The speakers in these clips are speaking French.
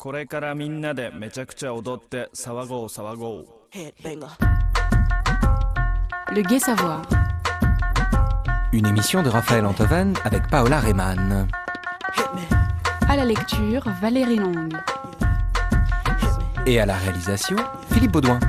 これからみんなでめちゃくちゃ踊って騒ごう騒ごう。 Le Gai Savoir. Une émission de Raphaël Antoven avec Paola Rehman. À la lecture, Valérie Long. Et à la réalisation, Philippe Baudouin.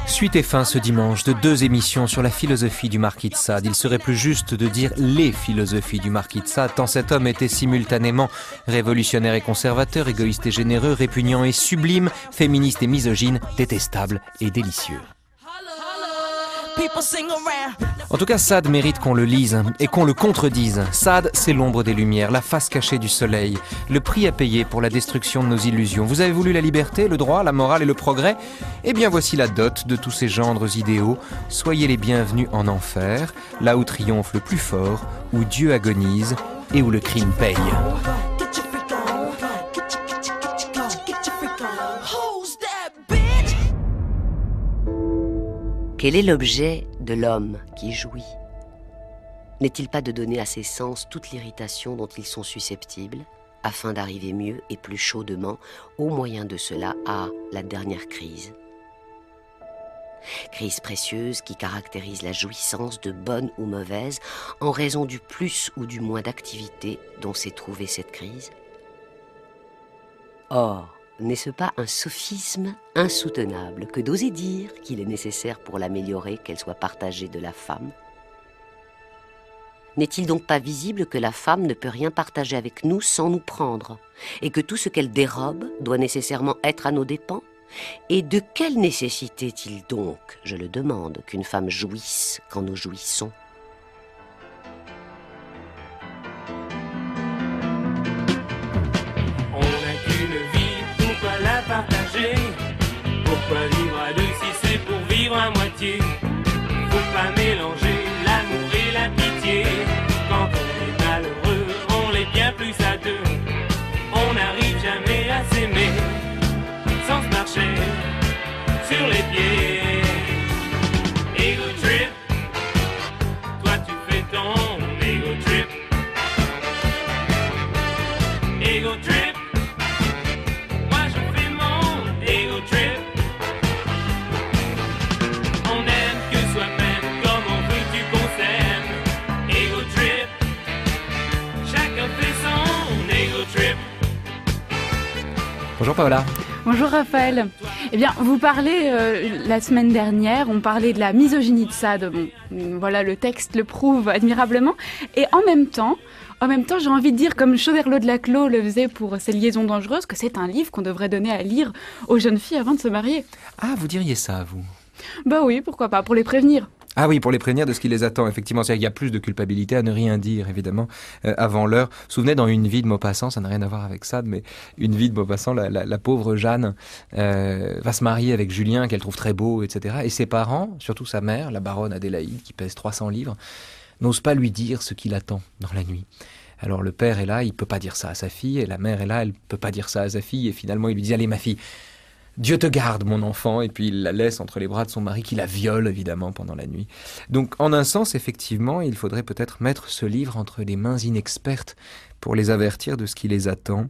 Suite et fin ce dimanche de 2 émissions sur la philosophie du Marquis de Sade. Il serait plus juste de dire les philosophies du Marquis de Sade, tant cet homme était simultanément révolutionnaire et conservateur, égoïste et généreux, répugnant et sublime, féministe et misogyne, détestable et délicieux. En tout cas, Sade mérite qu'on le lise et qu'on le contredise. Sade, c'est l'ombre des lumières, la face cachée du soleil, le prix à payer pour la destruction de nos illusions. Vous avez voulu la liberté, le droit, la morale et le progrès? Eh bien, voici la dot de tous ces gendres idéaux. Soyez les bienvenus en enfer, là où triomphe le plus fort, où Dieu agonise et où le crime paye. Quel est l'objet de l'homme qui jouit? N'est-il pas de donner à ses sens toute l'irritation dont ils sont susceptibles, afin d'arriver mieux et plus chaudement, au moyen de cela, à la dernière crise? Crise précieuse qui caractérise la jouissance de bonne ou mauvaise en raison du plus ou du moins d'activité dont s'est trouvée cette crise. Or, n'est-ce pas un sophisme insoutenable que d'oser dire qu'il est nécessaire pour l'améliorer qu'elle soit partagée de la femme? N'est-il donc pas visible que la femme ne peut rien partager avec nous sans nous prendre, et que tout ce qu'elle dérobe doit nécessairement être à nos dépens? Et de quelle nécessité est-il donc, je le demande, qu'une femme jouisse quand nous jouissons? Pourquoi vivre à deux si c'est pour vivre à moitié? Faut pas mélanger l'amour et la pitié. Quand on est malheureux, on l'est bien plus à deux. On n'arrive jamais à s'aimer sans se marcher sur les pieds. Ego trip, toi tu fais ton ego trip. Ego trip, moi je fais mon ego trip. Bonjour Paola. Bonjour Raphaël. Eh bien, vous parlez, la semaine dernière, on parlait de la misogynie de Sade. Bon, voilà, le texte le prouve admirablement. Et en même temps, j'ai envie de dire, comme Choderlos de Laclos le faisait pour ses liaisons dangereuses, que c'est un livre qu'on devrait donner à lire aux jeunes filles avant de se marier. Ah, vous diriez ça, vous? Bah oui, pourquoi pas, pour les prévenir. Ah oui, pour les prévenir de ce qui les attend, effectivement. C'est-à-dire qu'il y a plus de culpabilité à ne rien dire, évidemment, avant l'heure. Vous vous souvenez, dans Une vie de Maupassant, ça n'a rien à voir avec ça, mais Une vie de Maupassant, la pauvre Jeanne va se marier avec Julien, qu'elle trouve très beau, etc. Et ses parents, surtout sa mère, la baronne Adélaïde, qui pèse 300 livres, n'osent pas lui dire ce qui l'attend dans la nuit. Alors le père est là, il peut pas dire ça à sa fille, et la mère est là, elle peut pas dire ça à sa fille, et finalement il lui dit « Allez ma fille, Dieu te garde, mon enfant », et puis il la laisse entre les bras de son mari qui la viole, évidemment, pendant la nuit. Donc, en un sens, effectivement, il faudrait peut-être mettre ce livre entre les mains inexpertes pour les avertir de ce qui les attend.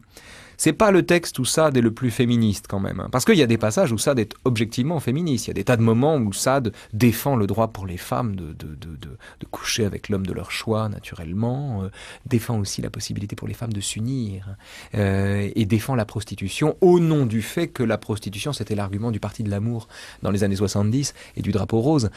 C'est pas le texte où Sade est le plus féministe, quand même. Parce qu'il y a des passages où Sade est objectivement féministe. Il y a des tas de moments où Sade défend le droit pour les femmes de coucher avec l'homme de leur choix, naturellement, défend aussi la possibilité pour les femmes de s'unir, et défend la prostitution au nom du fait que la prostitution, c'était l'argument du Parti de l'amour dans les années 70 et du drapeau rose,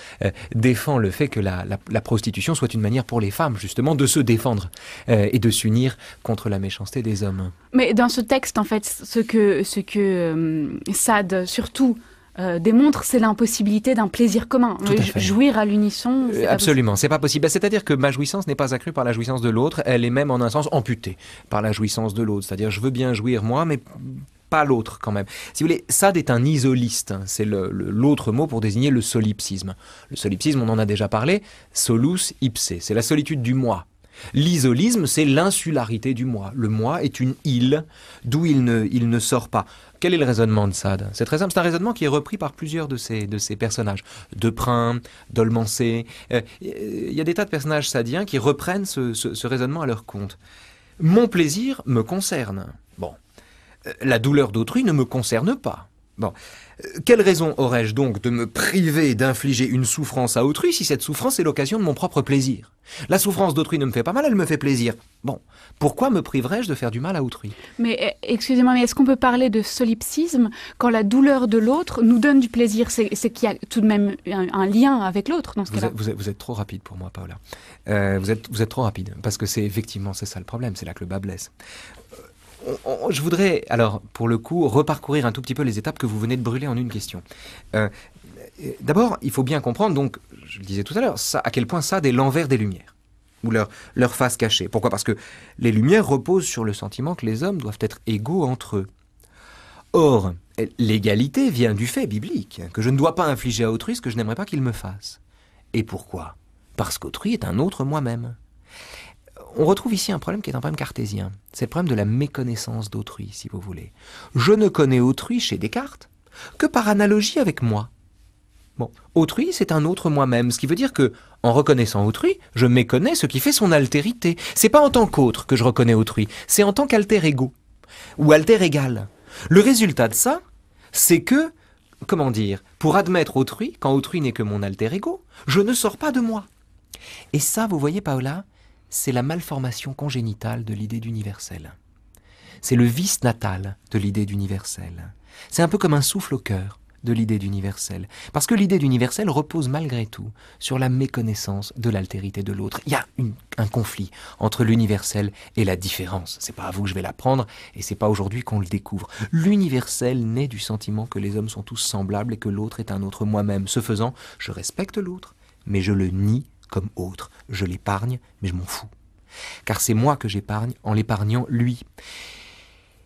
défend le fait que la prostitution soit une manière pour les femmes, justement, de se défendre et de s'unir contre la méchanceté des hommes. Mais dans ce texte, en fait, ce que Sade, surtout, démontre, c'est l'impossibilité d'un plaisir commun. Jouir à l'unisson, c'est absolument, c'est pas possible. C'est-à-dire que ma jouissance n'est pas accrue par la jouissance de l'autre, elle est même en un sens amputée par la jouissance de l'autre. C'est-à-dire, je veux bien jouir moi, mais pas l'autre quand même. Si vous voulez, Sade est un isoliste, c'est l'autre mot pour désigner le solipsisme. Le solipsisme, on en a déjà parlé, solus ipse, c'est la solitude du moi. L'isolisme, c'est l'insularité du moi. Le moi est une île d'où il ne sort pas. Quel est le raisonnement de Sade? C'est très simple, c'est un raisonnement qui est repris par plusieurs de ces personnages. Deprin, Dolmancé, il y a des tas de personnages sadiens qui reprennent ce raisonnement à leur compte. Mon plaisir me concerne. Bon. La douleur d'autrui ne me concerne pas. Bon. Quelle raison aurais-je donc de me priver d'infliger une souffrance à autrui si cette souffrance est l'occasion de mon propre plaisir? La souffrance d'autrui ne me fait pas mal, elle me fait plaisir. Bon, pourquoi me priverais-je de faire du mal à autrui? Mais excusez-moi, mais est-ce qu'on peut parler de solipsisme quand la douleur de l'autre nous donne du plaisir? C'est qu'il y a tout de même un lien avec l'autre dans ce cas-là. Vous êtes trop rapide pour moi, Paola. Vous êtes trop rapide, parce que c'est ça le problème, c'est là que le bas blesse. Je voudrais, alors, pour le coup, reparcourir un tout petit peu les étapes que vous venez de brûler en une question. D'abord, il faut bien comprendre, donc, je le disais tout à l'heure, à quel point Sade est l'envers des Lumières, ou leur face cachée. Pourquoi? Parce que les Lumières reposent sur le sentiment que les hommes doivent être égaux entre eux. Or, l'égalité vient du fait biblique, que je ne dois pas infliger à autrui ce que je n'aimerais pas qu'il me fasse. Et pourquoi? Parce qu'autrui est un autre moi-même. On retrouve ici un problème qui est un problème cartésien. C'est le problème de la méconnaissance d'autrui, si vous voulez. Je ne connais autrui, chez Descartes, que par analogie avec moi. Bon, autrui, c'est un autre moi-même, ce qui veut dire que, en reconnaissant autrui, je méconnais ce qui fait son altérité. C'est pas en tant qu'autre que je reconnais autrui, c'est en tant qu'alter ego, ou alter égal. Le résultat de ça, c'est que, comment dire, pour admettre autrui, quand autrui n'est que mon alter ego, je ne sors pas de moi. Et ça, vous voyez, Paola, c'est la malformation congénitale de l'idée d'universel. C'est le vice natal de l'idée d'universel. C'est un peu comme un souffle au cœur de l'idée d'universel. Parce que l'idée d'universel repose malgré tout sur la méconnaissance de l'altérité de l'autre. Il y a un conflit entre l'universel et la différence. C'est pas à vous que je vais l'apprendre, et c'est pas aujourd'hui qu'on le découvre. L'universel naît du sentiment que les hommes sont tous semblables et que l'autre est un autre moi-même. Ce faisant, je respecte l'autre, mais je le nie comme autre. Je l'épargne, mais je m'en fous. Car c'est moi que j'épargne en l'épargnant lui.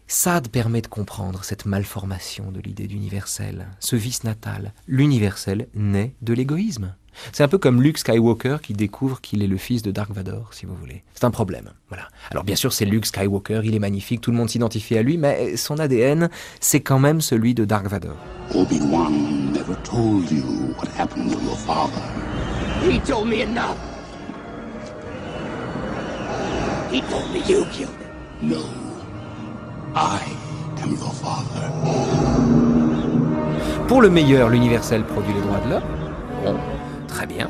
Sade permet de comprendre cette malformation de l'idée d'universel, ce vice natal. L'universel naît de l'égoïsme. C'est un peu comme Luke Skywalker qui découvre qu'il est le fils de Dark Vador, si vous voulez. C'est un problème, voilà. Alors bien sûr, c'est Luke Skywalker, il est magnifique, tout le monde s'identifie à lui, mais son ADN, c'est quand même celui de Dark Vador. Obi-Wan never told you what happened to your father. He told me enough. He told me you killed him. No. I am your father. Pour le meilleur, l'universel produit les droits de l'homme. Bon, très bien.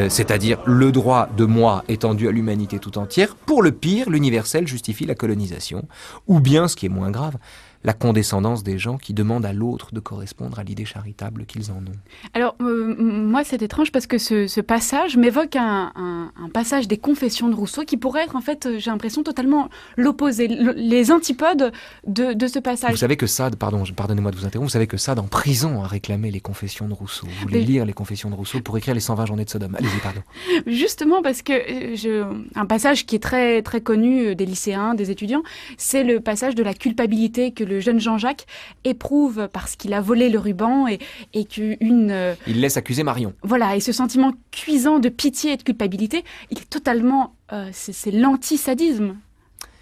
C'est-à-dire le droit de moi étendu à l'humanité tout entière. Pour le pire, l'universel justifie la colonisation. Ou bien, ce qui est moins grave, la condescendance des gens qui demandent à l'autre de correspondre à l'idée charitable qu'ils en ont. Alors, moi, c'est étrange parce que ce passage m'évoque un passage des Confessions de Rousseau qui pourrait être, en fait, j'ai l'impression, totalement l'opposé, les antipodes de ce passage. Vous savez que Sade, pardonnez-moi de vous interrompre, vous savez que Sade, en prison, a réclamé les Confessions de Rousseau. Vous voulez lire les Confessions de Rousseau pour écrire les 120 journées de Sodome. Allez-y, pardon. Justement parce que un passage qui est très, très connu des lycéens, des étudiants, c'est le passage de la culpabilité que le jeune Jean-Jacques éprouve parce qu'il a volé le ruban et qu'une... Il laisse accuser Marion. Voilà, et ce sentiment cuisant de pitié et de culpabilité, il est totalement... c'est l'anti-sadisme,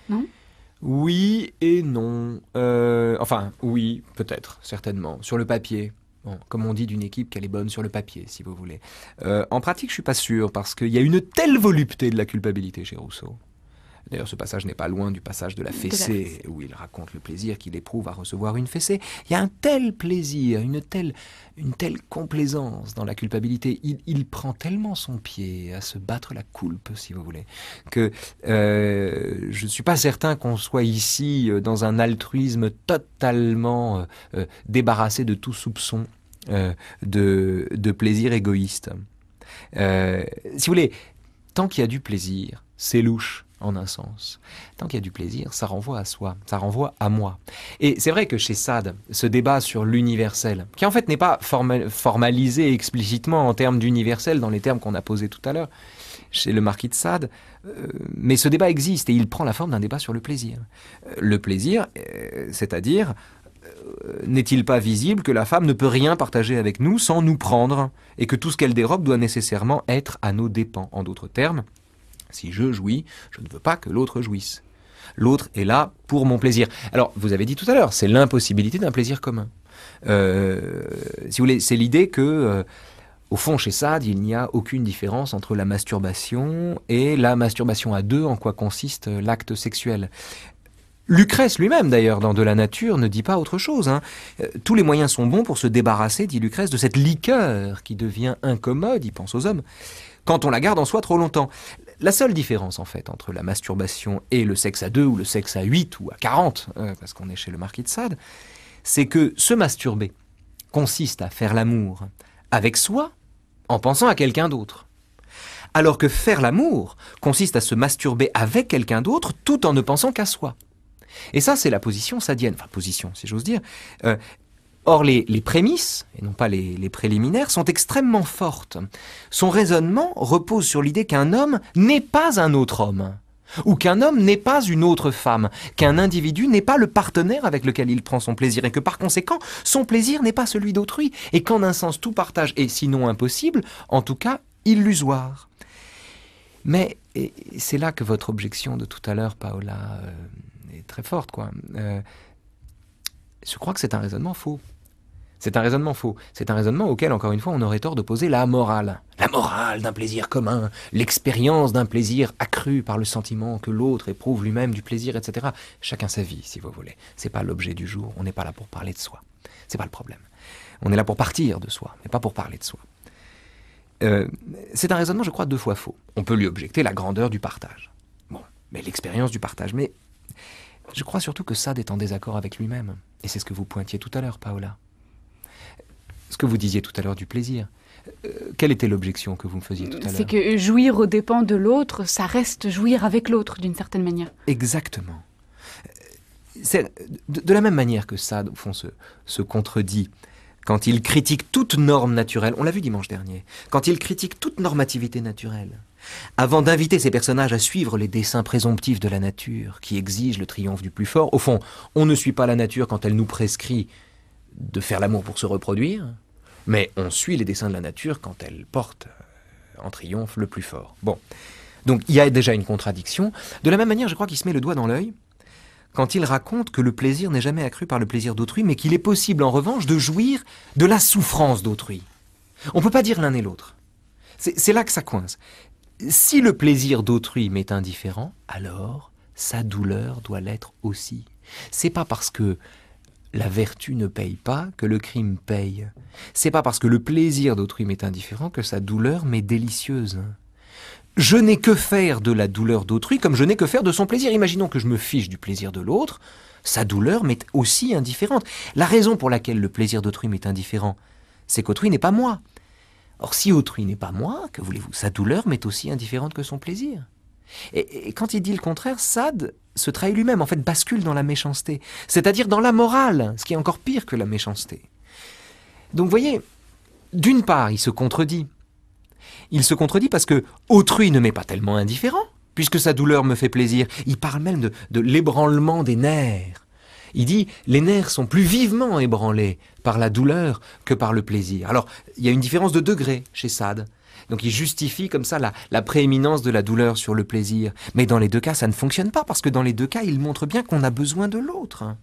non ? Oui et non. Enfin, oui, peut-être, certainement. Sur le papier. Bon, comme on dit d'une équipe qu'elle est bonne sur le papier, si vous voulez. En pratique, je suis pas sûr, parce qu'il y a une telle volupté de la culpabilité chez Rousseau. D'ailleurs, ce passage n'est pas loin du passage de la fessée, où il raconte le plaisir qu'il éprouve à recevoir une fessée. Il y a un tel plaisir, une telle complaisance dans la culpabilité. Il prend tellement son pied à se battre la coulpe, si vous voulez, que je ne suis pas certain qu'on soit ici dans un altruisme totalement débarrassé de tout soupçon de plaisir égoïste. Si vous voulez, tant qu'il y a du plaisir, c'est louche. En un sens. Tant qu'il y a du plaisir, ça renvoie à soi, ça renvoie à moi. Et c'est vrai que chez Sade, ce débat sur l'universel, qui en fait n'est pas formalisé explicitement en termes d'universel dans les termes qu'on a posés tout à l'heure, chez le marquis de Sade, mais ce débat existe et il prend la forme d'un débat sur le plaisir. Le plaisir, c'est-à-dire, n'est-il pas visible que la femme ne peut rien partager avec nous sans nous prendre et que tout ce qu'elle dérobe doit nécessairement être à nos dépens? En d'autres termes, Si je jouis, je ne veux pas que l'autre jouisse. L'autre est là pour mon plaisir. Alors, vous avez dit tout à l'heure, c'est l'impossibilité d'un plaisir commun. Si vous voulez, c'est l'idée que, au fond, chez Sade, il n'y a aucune différence entre la masturbation et la masturbation à deux, en quoi consiste l'acte sexuel. Lucrèce lui-même, d'ailleurs, dans De la nature, ne dit pas autre chose. Tous les moyens sont bons pour se débarrasser, dit Lucrèce, de cette liqueur qui devient incommode, il pense aux hommes, quand on la garde en soi trop longtemps. La seule différence, en fait, entre la masturbation et le sexe à 2 ou le sexe à 8 ou à 40, parce qu'on est chez le marquis de Sade, c'est que se masturber consiste à faire l'amour avec soi en pensant à quelqu'un d'autre. Alors que faire l'amour consiste à se masturber avec quelqu'un d'autre tout en ne pensant qu'à soi. Et ça, c'est la position sadienne. Enfin, position, si j'ose dire. Or, les prémices, et non pas les préliminaires, sont extrêmement fortes. Son raisonnement repose sur l'idée qu'un homme n'est pas un autre homme, ou qu'un homme n'est pas une autre femme, qu'un individu n'est pas le partenaire avec lequel il prend son plaisir, et que par conséquent, son plaisir n'est pas celui d'autrui, et qu'en un sens, tout partage est sinon impossible, en tout cas illusoire. Mais et c'est là que votre objection de tout à l'heure, Paola, est très forte, quoi. Je crois que c'est un raisonnement faux. C'est un raisonnement faux. C'est un raisonnement auquel, encore une fois, on aurait tort d'opposer la morale. La morale d'un plaisir commun, l'expérience d'un plaisir accru par le sentiment que l'autre éprouve lui-même du plaisir, etc. Chacun sa vie, si vous voulez. C'est pas l'objet du jour. On n'est pas là pour parler de soi. C'est pas le problème. On est là pour partir de soi, mais pas pour parler de soi. C'est un raisonnement, je crois, 2 fois faux. On peut lui objecter la grandeur du partage. Bon, mais l'expérience du partage. Mais je crois surtout que Sade est en désaccord avec lui-même. Et c'est ce que vous pointiez tout à l'heure, Paola. Ce que vous disiez tout à l'heure du plaisir. Quelle était l'objection que vous me faisiez tout à l'heure? C'est que jouir aux dépens de l'autre, ça reste jouir avec l'autre, d'une certaine manière. Exactement. C'est de la même manière que Sade, au fond, se contredit quand il critique toute norme naturelle, on l'a vu dimanche dernier, quand il critique toute normativité naturelle, avant d'inviter ses personnages à suivre les desseins présomptifs de la nature, qui exigent le triomphe du plus fort. Au fond, on ne suit pas la nature quand elle nous prescrit de faire l'amour pour se reproduire, mais on suit les desseins de la nature quand elle porte en triomphe le plus fort. Bon, donc il y a déjà une contradiction. De la même manière, je crois qu'il se met le doigt dans l'œil quand il raconte que le plaisir n'est jamais accru par le plaisir d'autrui, mais qu'il est possible en revanche de jouir de la souffrance d'autrui. On ne peut pas dire l'un et l'autre. C'est là que ça coince. Si le plaisir d'autrui m'est indifférent, alors sa douleur doit l'être aussi. C'est pas parce que la vertu ne paye pas que le crime paye. C'est pas parce que le plaisir d'autrui m'est indifférent que sa douleur m'est délicieuse. Je n'ai que faire de la douleur d'autrui comme je n'ai que faire de son plaisir. Imaginons que je me fiche du plaisir de l'autre, sa douleur m'est aussi indifférente. La raison pour laquelle le plaisir d'autrui m'est indifférent, c'est qu'autrui n'est pas moi. Or, si autrui n'est pas moi, que voulez-vous, sa douleur m'est aussi indifférente que son plaisir. Et quand il dit le contraire, Sade se trahit lui-même, en fait bascule dans la méchanceté, c'est-à-dire dans la morale, ce qui est encore pire que la méchanceté. Donc vous voyez, d'une part, il se contredit. Il se contredit parce que autrui ne m'est pas tellement indifférent, puisque sa douleur me fait plaisir. Il parle même de l'ébranlement des nerfs. Il dit, les nerfs sont plus vivement ébranlés par la douleur que par le plaisir. Alors, il y a une différence de degré chez Sade. Donc il justifie comme ça la prééminence de la douleur sur le plaisir. Mais dans les deux cas, ça ne fonctionne pas, parce que dans les deux cas, il montre bien qu'on a besoin de l'autre.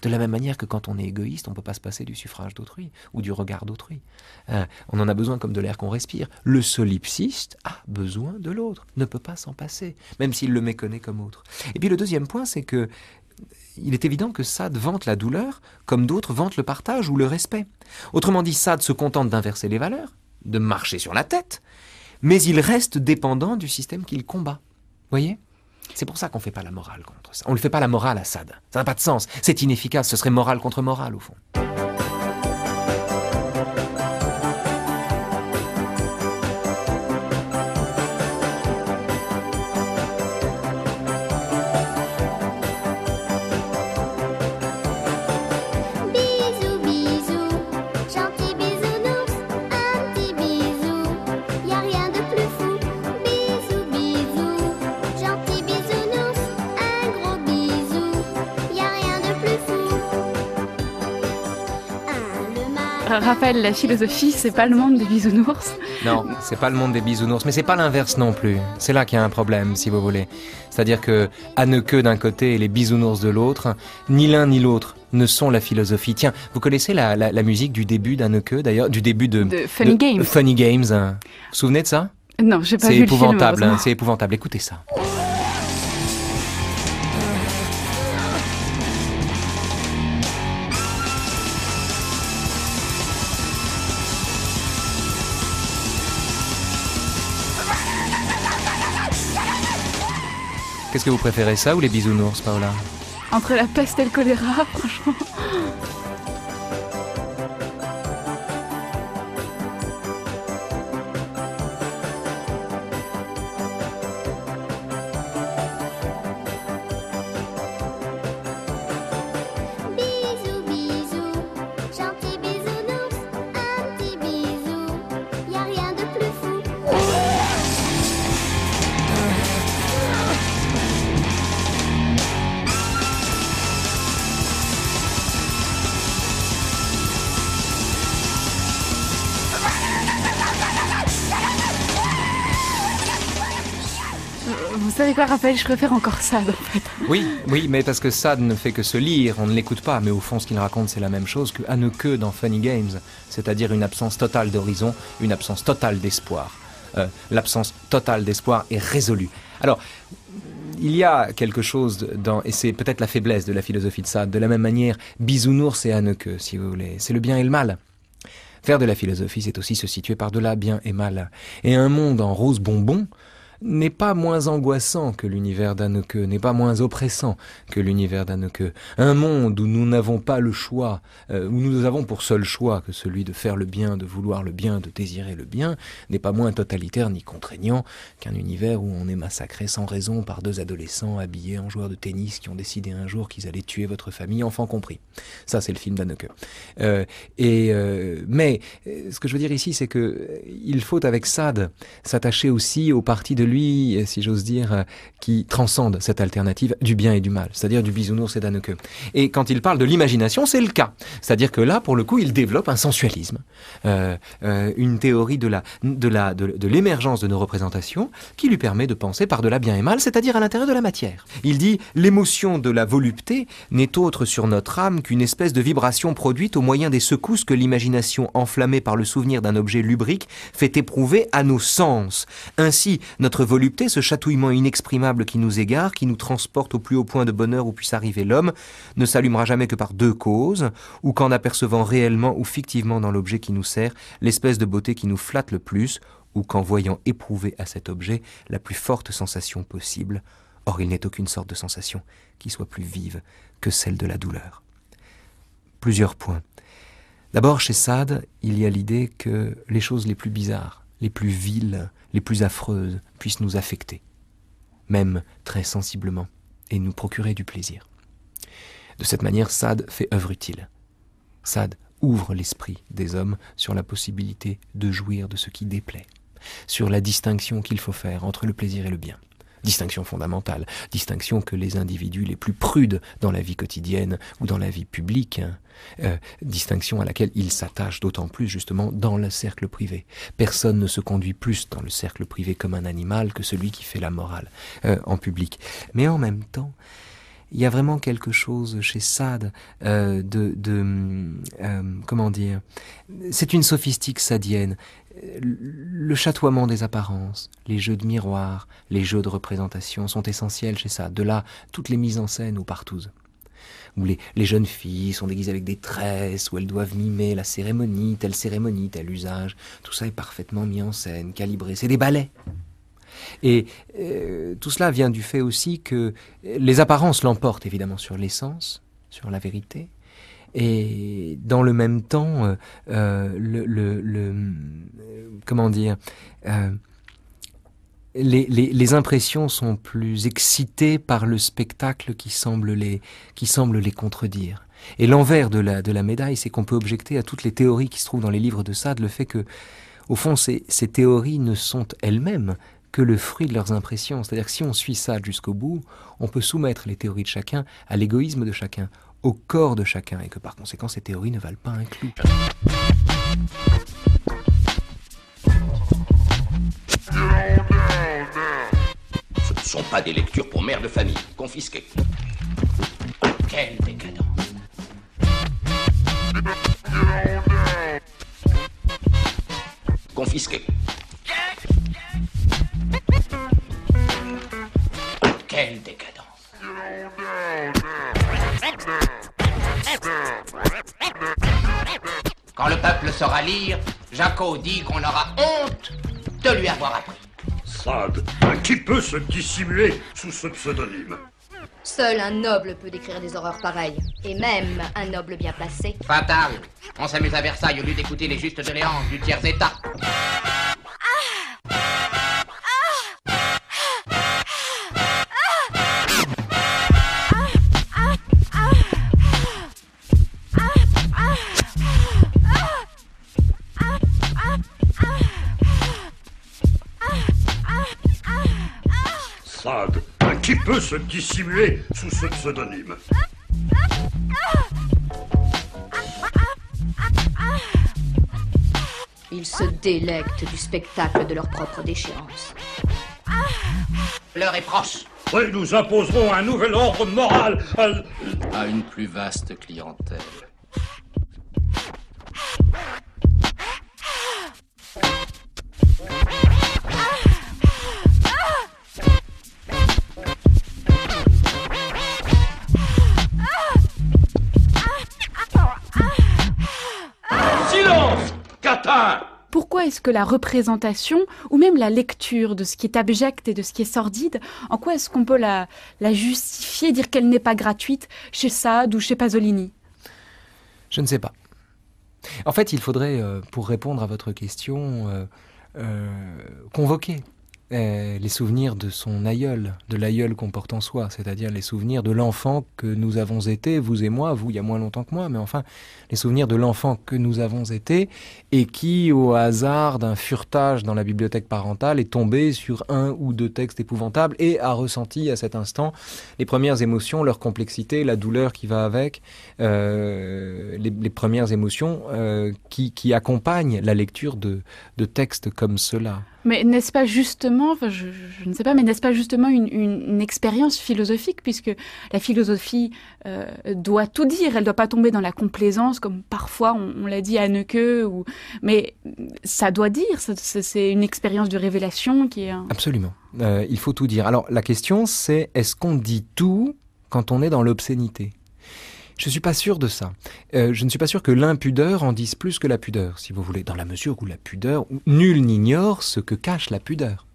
De la même manière que quand on est égoïste, on ne peut pas se passer du suffrage d'autrui ou du regard d'autrui. On en a besoin comme de l'air qu'on respire. Le solipsiste a besoin de l'autre, ne peut pas s'en passer, même s'il le méconnaît comme autre. Et puis le deuxième point, c'est que il est évident que Sade vante la douleur comme d'autres vantent le partage ou le respect. Autrement dit, Sade se contente d'inverser les valeurs, de marcher sur la tête, mais il reste dépendant du système qu'il combat. Voyez ? C'est pour ça qu'on ne fait pas la morale contre ça. On ne fait pas la morale à Sade. Ça n'a pas de sens. C'est inefficace. Ce serait morale contre morale, au fond. Bisous, bisous, gentil bisounours, un petit bisou, y a rien de plus fou. Bisous, bisous, gentil bisounours, un gros bisou, y a rien de plus fou. Raphaël, la philosophie, c'est pas le monde des bisounours. Non, c'est pas le monde des bisounours, mais c'est pas l'inverse non plus. C'est là qu'il y a un problème, si vous voulez. C'est-à-dire que Anneke d'un côté et les bisounours de l'autre, ni l'un ni l'autre ne sont la philosophie. Tiens, vous connaissez la musique du début d'Anneke, d'ailleurs, du début de Funny Games. Funny Games. Vous vous souvenez de ça? Non, j'ai pas C'est vu le film. épouvantable, heureusement. c'est épouvantable. Écoutez ça. Qu'est-ce que vous préférez, ça ou les bisounours, Paola? Entre la peste et le choléra, franchement. Bisous, bisous, gentil bisounours, un petit bisou, y a rien de plus fou. Vous savez quoi, Raphaël, je préfère encore ça, en fait. Oui, mais parce que Sade ne fait que se lire, on ne l'écoute pas, mais au fond, ce qu'il raconte, c'est la même chose que Anneke dans Funny Games, c'est-à-dire une absence totale d'horizon, une absence totale d'espoir. L'absence totale d'espoir est résolue. Alors, il y a quelque chose dans, et c'est peut-être la faiblesse de la philosophie de Sade, de la même manière, Bisounours et Anneke, si vous voulez, c'est le bien et le mal. Faire de la philosophie, c'est aussi se situer par-delà bien et mal. Et un monde en rose bonbon n'est pas moins angoissant que l'univers d'Anneke, n'est pas moins oppressant que l'univers d'Anneke. Un monde où nous n'avons pas le choix, où nous avons pour seul choix que celui de faire le bien, de vouloir le bien, de désirer le bien, n'est pas moins totalitaire ni contraignant qu'un univers où on est massacré sans raison par deux adolescents habillés en joueurs de tennis qui ont décidé un jour qu'ils allaient tuer votre famille, enfants compris. Ça, c'est le film d'Anneke. Mais ce que je veux dire ici, c'est que il faut avec Sade s'attacher aussi au parti de lui, si j'ose dire, qui transcende cette alternative du bien et du mal, c'est-à-dire du bisounours et d'Anneke. Et quand il parle de l'imagination, c'est le cas. C'est-à-dire que là, pour le coup, il développe un sensualisme, une théorie de l'émergence de nos représentations qui lui permet de penser par-delà bien et mal, c'est-à-dire à l'intérieur de la matière. Il dit « L'émotion de la volupté n'est autre sur notre âme qu'une espèce de vibration produite au moyen des secousses que l'imagination enflammée par le souvenir d'un objet lubrique fait éprouver à nos sens. Ainsi, notre volupté, ce chatouillement inexprimable qui nous égare, qui nous transporte au plus haut point de bonheur où puisse arriver l'homme, ne s'allumera jamais que par deux causes, ou qu'en apercevant réellement ou fictivement dans l'objet qui nous sert l'espèce de beauté qui nous flatte le plus, ou qu'en voyant éprouver à cet objet la plus forte sensation possible. Or, il n'est aucune sorte de sensation qui soit plus vive que celle de la douleur. » Plusieurs points. D'abord, chez Sade, il y a l'idée que les choses les plus bizarres, les plus viles, les plus affreuses puissent nous affecter, même très sensiblement, et nous procurer du plaisir. De cette manière, Sade fait œuvre utile. Sade ouvre l'esprit des hommes sur la possibilité de jouir de ce qui déplaît, sur la distinction qu'il faut faire entre le plaisir et le bien. Distinction fondamentale, distinction que les individus les plus prudes dans la vie quotidienne ou dans la vie publique, distinction à laquelle ils s'attachent d'autant plus justement dans le cercle privé. Personne ne se conduit plus dans le cercle privé comme un animal que celui qui fait la morale en public. Mais en même temps, il y a vraiment quelque chose chez Sade comment dire, c'est une sophistique sadienne. Le chatoiement des apparences, les jeux de miroir, les jeux de représentation sont essentiels chez Sade. De là, toutes les mises en scène ou partouzes, où les jeunes filles sont déguisées avec des tresses, où elles doivent mimer la cérémonie, tel usage. Tout ça est parfaitement mis en scène, calibré. C'est des ballets. Et tout cela vient du fait aussi que les apparences l'emportent évidemment sur l'essence, sur la vérité. Et dans le même temps, comment dire, les impressions sont plus excitées par le spectacle qui semble les contredire. Et l'envers de la médaille, c'est qu'on peut objecter à toutes les théories qui se trouvent dans les livres de Sade le fait que, au fond, ces théories ne sont elles-mêmes que le fruit de leurs impressions. C'est-à-dire que si on suit Sade jusqu'au bout, on peut soumettre les théories de chacun à l'égoïsme de chacun, au corps de chacun, et que par conséquent ces théories ne valent pas un clou. sont pas des lectures pour mères de famille. Confisquées. Quelle décadence. Confisquées. Quelle décadence. Quand le peuple saura lire, Jaco dit qu'on aura honte de lui avoir appris. Sade, qui peut se dissimuler sous ce pseudonyme? Seul un noble peut décrire des horreurs pareilles. Et même un noble bien placé. Fatal. On s'amuse à Versailles au lieu d'écouter les justes doléances du tiers-état. Sade, qui peut se dissimuler sous ce pseudonyme? Ils se délectent du spectacle de leur propre déchéance. L'heure est proche. Oui, nous imposerons un nouvel ordre moral à une plus vaste clientèle. Silence, catin! Pourquoi est-ce que la représentation, ou même la lecture de ce qui est abject et de ce qui est sordide, en quoi est-ce qu'on peut la justifier, dire qu'elle n'est pas gratuite chez Sade ou chez Pasolini? Je ne sais pas. En fait, il faudrait, pour répondre à votre question, convoquer les souvenirs de son aïeul, de l'aïeul qu'on porte en soi, c'est-à-dire les souvenirs de l'enfant que nous avons été, vous et moi, vous il y a moins longtemps que moi, mais enfin, les souvenirs de l'enfant que nous avons été et qui, au hasard d'un furetage dans la bibliothèque parentale, est tombé sur un ou deux textes épouvantables et a ressenti à cet instant les premières émotions, leur complexité, la douleur qui va avec, les premières émotions qui accompagnent la lecture de textes comme cela. Mais n'est-ce pas justement, enfin je ne sais pas, mais n'est-ce pas justement une expérience philosophique, puisque la philosophie doit tout dire, elle ne doit pas tomber dans la complaisance, comme parfois on l'a dit à Anneke, mais ça doit dire, c'est une expérience de révélation qui est... Absolument, il faut tout dire. Alors la question c'est, est-ce qu'on dit tout quand on est dans l'obscénité ? Je ne suis pas sûr de ça. Je ne suis pas sûr que l'impudeur en dise plus que la pudeur, si vous voulez, dans la mesure où la pudeur, nul n'ignore ce que cache la pudeur.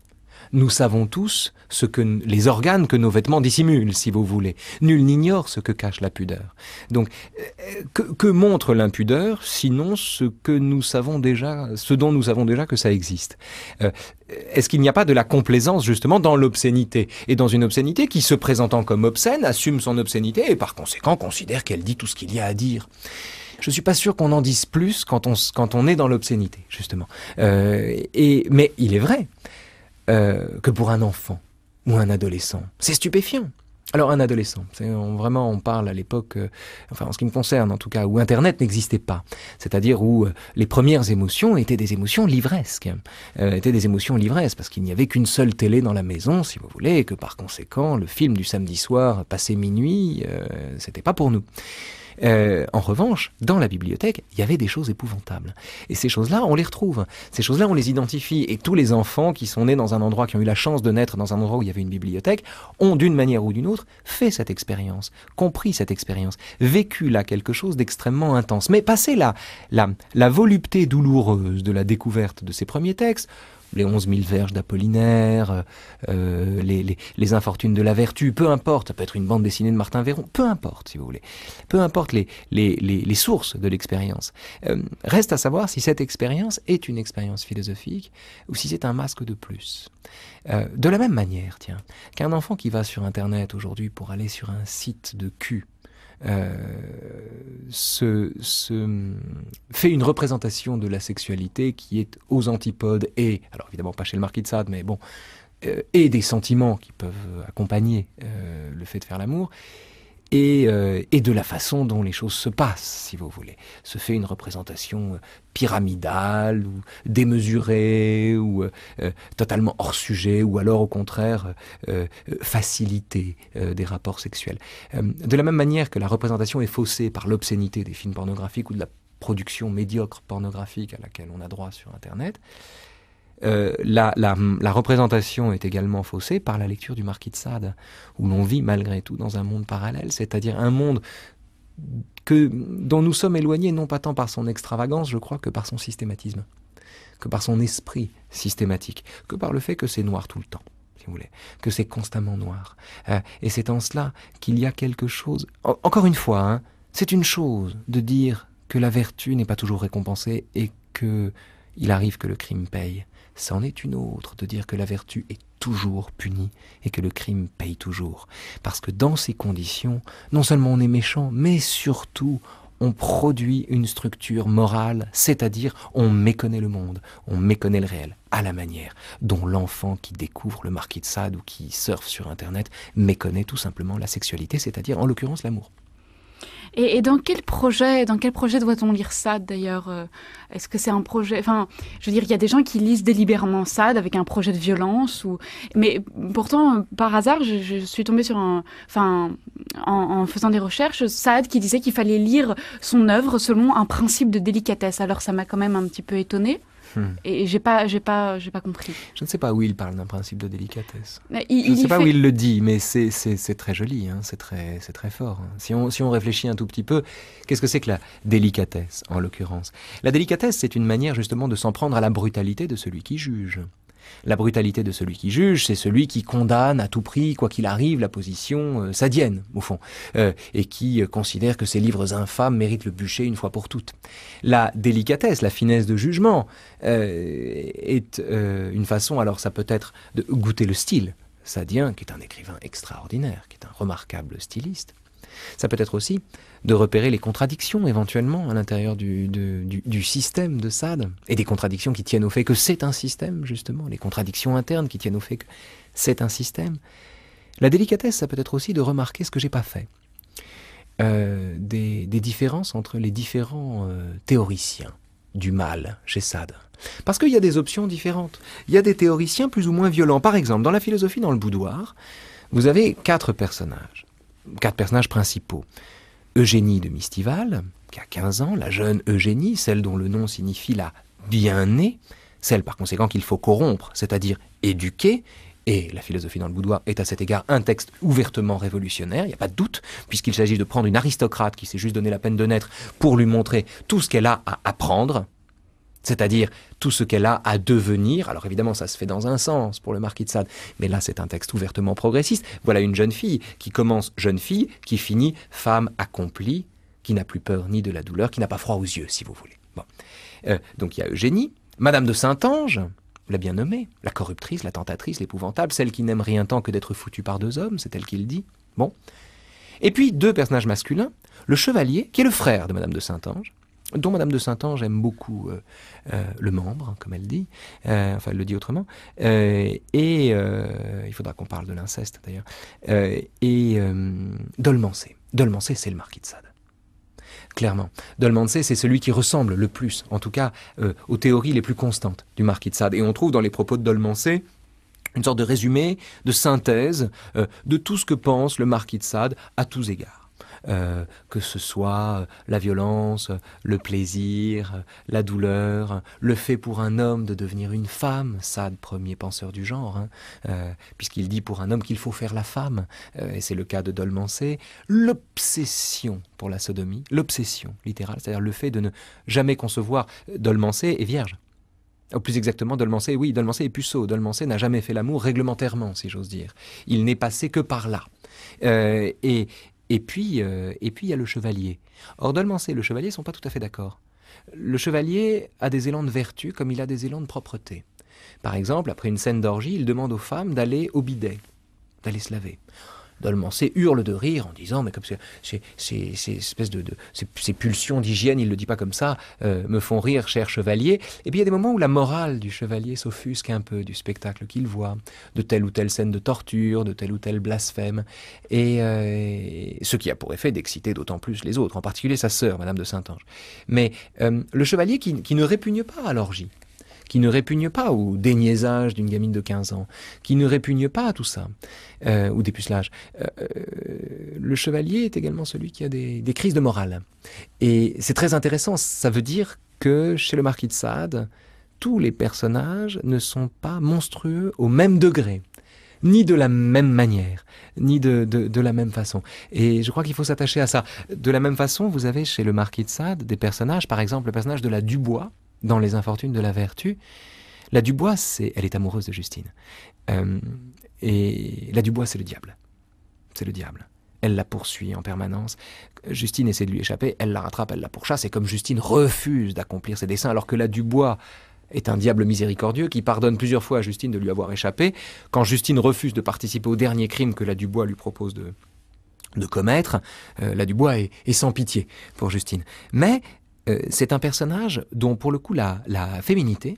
Nous savons tous les organes que nos vêtements dissimulent, si vous voulez. Nul n'ignore ce que cache la pudeur. Donc, que montre l'impudeur, sinon ce dont nous savons déjà que ça existe. Est-ce qu'il n'y a pas de la complaisance, justement, dans l'obscénité? Et dans une obscénité qui, se présentant comme obscène, assume son obscénité et, par conséquent, considère qu'elle dit tout ce qu'il y a à dire. Je ne suis pas sûr qu'on en dise plus quand on est dans l'obscénité, justement. Mais il est vrai que pour un enfant ou un adolescent, c'est stupéfiant. Alors un adolescent, vraiment on parle à l'époque, enfin en ce qui me concerne en tout cas, où Internet n'existait pas, c'est-à-dire où les premières émotions étaient des émotions livresques, parce qu'il n'y avait qu'une seule télé dans la maison, si vous voulez, et que par conséquent le film du samedi soir passé minuit, c'était pas pour nous. En revanche, dans la bibliothèque, il y avait des choses épouvantables. Et ces choses-là, on les retrouve. Ces choses-là, on les identifie. Et tous les enfants qui sont nés dans un endroit, qui ont eu la chance de naître dans un endroit où il y avait une bibliothèque, ont d'une manière ou d'une autre fait cette expérience, compris cette expérience, vécu là quelque chose d'extrêmement intense. Mais passé la volupté douloureuse de la découverte de ces premiers textes, les 11 000 verges d'Apollinaire, les infortunes de la vertu, peu importe, ça peut être une bande dessinée de Martin Véron, peu importe si vous voulez, peu importe les sources de l'expérience. Reste à savoir si cette expérience est une expérience philosophique ou si c'est un masque de plus. De la même manière, tiens, qu'un enfant qui va sur Internet aujourd'hui pour aller sur un site de cul, fait une représentation de la sexualité qui est aux antipodes et, alors évidemment pas chez le Marquis de Sade, mais bon, et des sentiments qui peuvent accompagner le fait de faire l'amour, et de la façon dont les choses se passent, si vous voulez. Se fait une représentation pyramidale, ou démesurée, ou totalement hors sujet, ou alors au contraire facilitée des rapports sexuels. De la même manière que la représentation est faussée par l'obscénité des films pornographiques ou de la production médiocre pornographique à laquelle on a droit sur Internet, la représentation est également faussée par la lecture du Marquis de Sade, où l'on vit malgré tout dans un monde parallèle, c'est-à-dire un monde dont nous sommes éloignés non pas tant par son extravagance, je crois, que par son systématisme, que par son esprit systématique, que par le fait que c'est noir tout le temps, si vous voulez, que c'est constamment noir. Et c'est en cela qu'il y a quelque chose... Encore une fois, hein, c'est une chose de dire que la vertu n'est pas toujours récompensée et qu'il arrive que le crime paye. C'en est une autre de dire que la vertu est toujours punie et que le crime paye toujours. Parce que dans ces conditions, non seulement on est méchant, mais surtout on produit une structure morale, c'est-à-dire on méconnaît le monde, on méconnaît le réel, à la manière dont l'enfant qui découvre le Marquis de Sade ou qui surfe sur Internet méconnaît tout simplement la sexualité, c'est-à-dire en l'occurrence l'amour. Et dans quel projet doit-on lire Sade d'ailleurs? Est-ce que c'est un projet... Enfin, je veux dire, il y a des gens qui lisent délibérément Sade avec un projet de violence, mais pourtant, par hasard, je suis tombée sur en faisant des recherches, Sade qui disait qu'il fallait lire son œuvre selon un principe de délicatesse. Alors ça m'a quand même un petit peu étonnée. Et j'ai pas compris. Je ne sais pas où il parle d'un principe de délicatesse. Je Il ne sais pas fait... où il le dit, mais c'est très joli, hein, c'est très fort. Hein. Si on réfléchit un tout petit peu, qu'est-ce que c'est que la délicatesse, en l'occurrence? La délicatesse, c'est une manière justement de s'en prendre à la brutalité de celui qui juge. La brutalité de celui qui juge, c'est celui qui condamne à tout prix, quoi qu'il arrive, la position sadienne, au fond, et qui considère que ces livres infâmes méritent le bûcher une fois pour toutes. La délicatesse, la finesse de jugement, est une façon, alors ça peut être de goûter le style sadien, qui est un écrivain extraordinaire, qui est un remarquable styliste. Ça peut être aussi de repérer les contradictions éventuellement à l'intérieur du système de Sade, et des contradictions qui tiennent au fait que c'est un système, justement, les contradictions internes qui tiennent au fait que c'est un système. La délicatesse, ça peut être aussi de remarquer ce que j'ai pas fait. Des différences entre les différents théoriciens du mal chez Sade. Parce qu'il y a des options différentes. Il y a des théoriciens plus ou moins violents. Par exemple, dans la philosophie dans le boudoir, vous avez 4 personnages principaux. Eugénie de Mistival, qui a 15 ans, la jeune Eugénie, celle dont le nom signifie la bien-née, celle par conséquent qu'il faut corrompre, c'est-à-dire éduquer, et la philosophie dans le boudoir est à cet égard un texte ouvertement révolutionnaire, il n'y a pas de doute, puisqu'il s'agit de prendre une aristocrate qui s'est juste donné la peine de naître pour lui montrer tout ce qu'elle a à apprendre, c'est-à-dire tout ce qu'elle a à devenir. Alors évidemment, ça se fait dans un sens pour le Marquis de Sade, mais là c'est un texte ouvertement progressiste. Voilà une jeune fille qui commence jeune fille, qui finit femme accomplie, qui n'a plus peur ni de la douleur, qui n'a pas froid aux yeux, si vous voulez. Bon. Donc il y a Eugénie, Madame de Saint-Ange, la bien nommée, la corruptrice, la tentatrice, l'épouvantable, celle qui n'aime rien tant que d'être foutue par 2 hommes, c'est elle qui le dit. Bon. Et puis 2 personnages masculins, le chevalier, qui est le frère de Madame de Saint-Ange, dont Madame de Saint-Ange aime beaucoup le membre, comme elle dit, enfin elle le dit autrement, il faudra qu'on parle de l'inceste d'ailleurs, Dolmancé. Dolmancé, c'est le Marquis de Sade. Clairement. Dolmancé, c'est celui qui ressemble le plus, en tout cas, aux théories les plus constantes du Marquis de Sade. Et on trouve dans les propos de Dolmancé une sorte de résumé, de synthèse de tout ce que pense le Marquis de Sade à tous égards. Que ce soit la violence, le plaisir, la douleur, le fait pour un homme de devenir une femme, Sade, premier penseur du genre, puisqu'il dit pour un homme qu'il faut faire la femme, et c'est le cas de Dolmancé, l'obsession pour la sodomie, l'obsession littérale, c'est-à-dire le fait de ne jamais concevoir. Dolmancé est vierge. Ou plus exactement, Dolmancé est puceau. Dolmancé n'a jamais fait l'amour réglementairement, si j'ose dire. Il n'est passé que par là. Et puis, il y a le chevalier. Or, Dolmancé et le chevalier ne sont pas tout à fait d'accord. Le chevalier a des élans de vertu comme il a des élans de propreté. Par exemple, après une scène d'orgie, il demande aux femmes d'aller au bidet, d'aller se laver. Dolmancé hurle de rire en disant mais comme ces pulsions d'hygiène, il le dit pas comme ça, me font rire, cher chevalier. Et puis il y a des moments où la morale du chevalier s'offusque un peu du spectacle qu'il voit, de telle ou telle scène de torture, de tel ou tel blasphème, et ce qui a pour effet d'exciter d'autant plus les autres, en particulier sa sœur, Madame de Saint-Ange. Mais le chevalier qui ne répugne pas à l'orgie, qui ne répugne pas au déniaisage d'une gamine de 15 ans, qui ne répugne pas à tout ça, ou dépucelage. Le chevalier est également celui qui a des crises de morale. Et c'est très intéressant, ça veut dire que chez le marquis de Sade, tous les personnages ne sont pas monstrueux au même degré, ni de la même manière, ni de la même façon. Et je crois qu'il faut s'attacher à ça. De la même façon, vous avez chez le marquis de Sade des personnages, par exemple le personnage de la Dubois, dans Les Infortunes de la Vertu. La Dubois, elle est amoureuse de Justine. Et la Dubois, c'est le diable. C'est le diable. Elle la poursuit en permanence. Justine essaie de lui échapper, elle la rattrape, elle la pourchasse, et comme Justine refuse d'accomplir ses desseins, alors que la Dubois est un diable miséricordieux qui pardonne plusieurs fois à Justine de lui avoir échappé, quand Justine refuse de participer au dernier crime que la Dubois lui propose de commettre, la Dubois est sans pitié pour Justine. Mais c'est un personnage dont, pour le coup, la féminité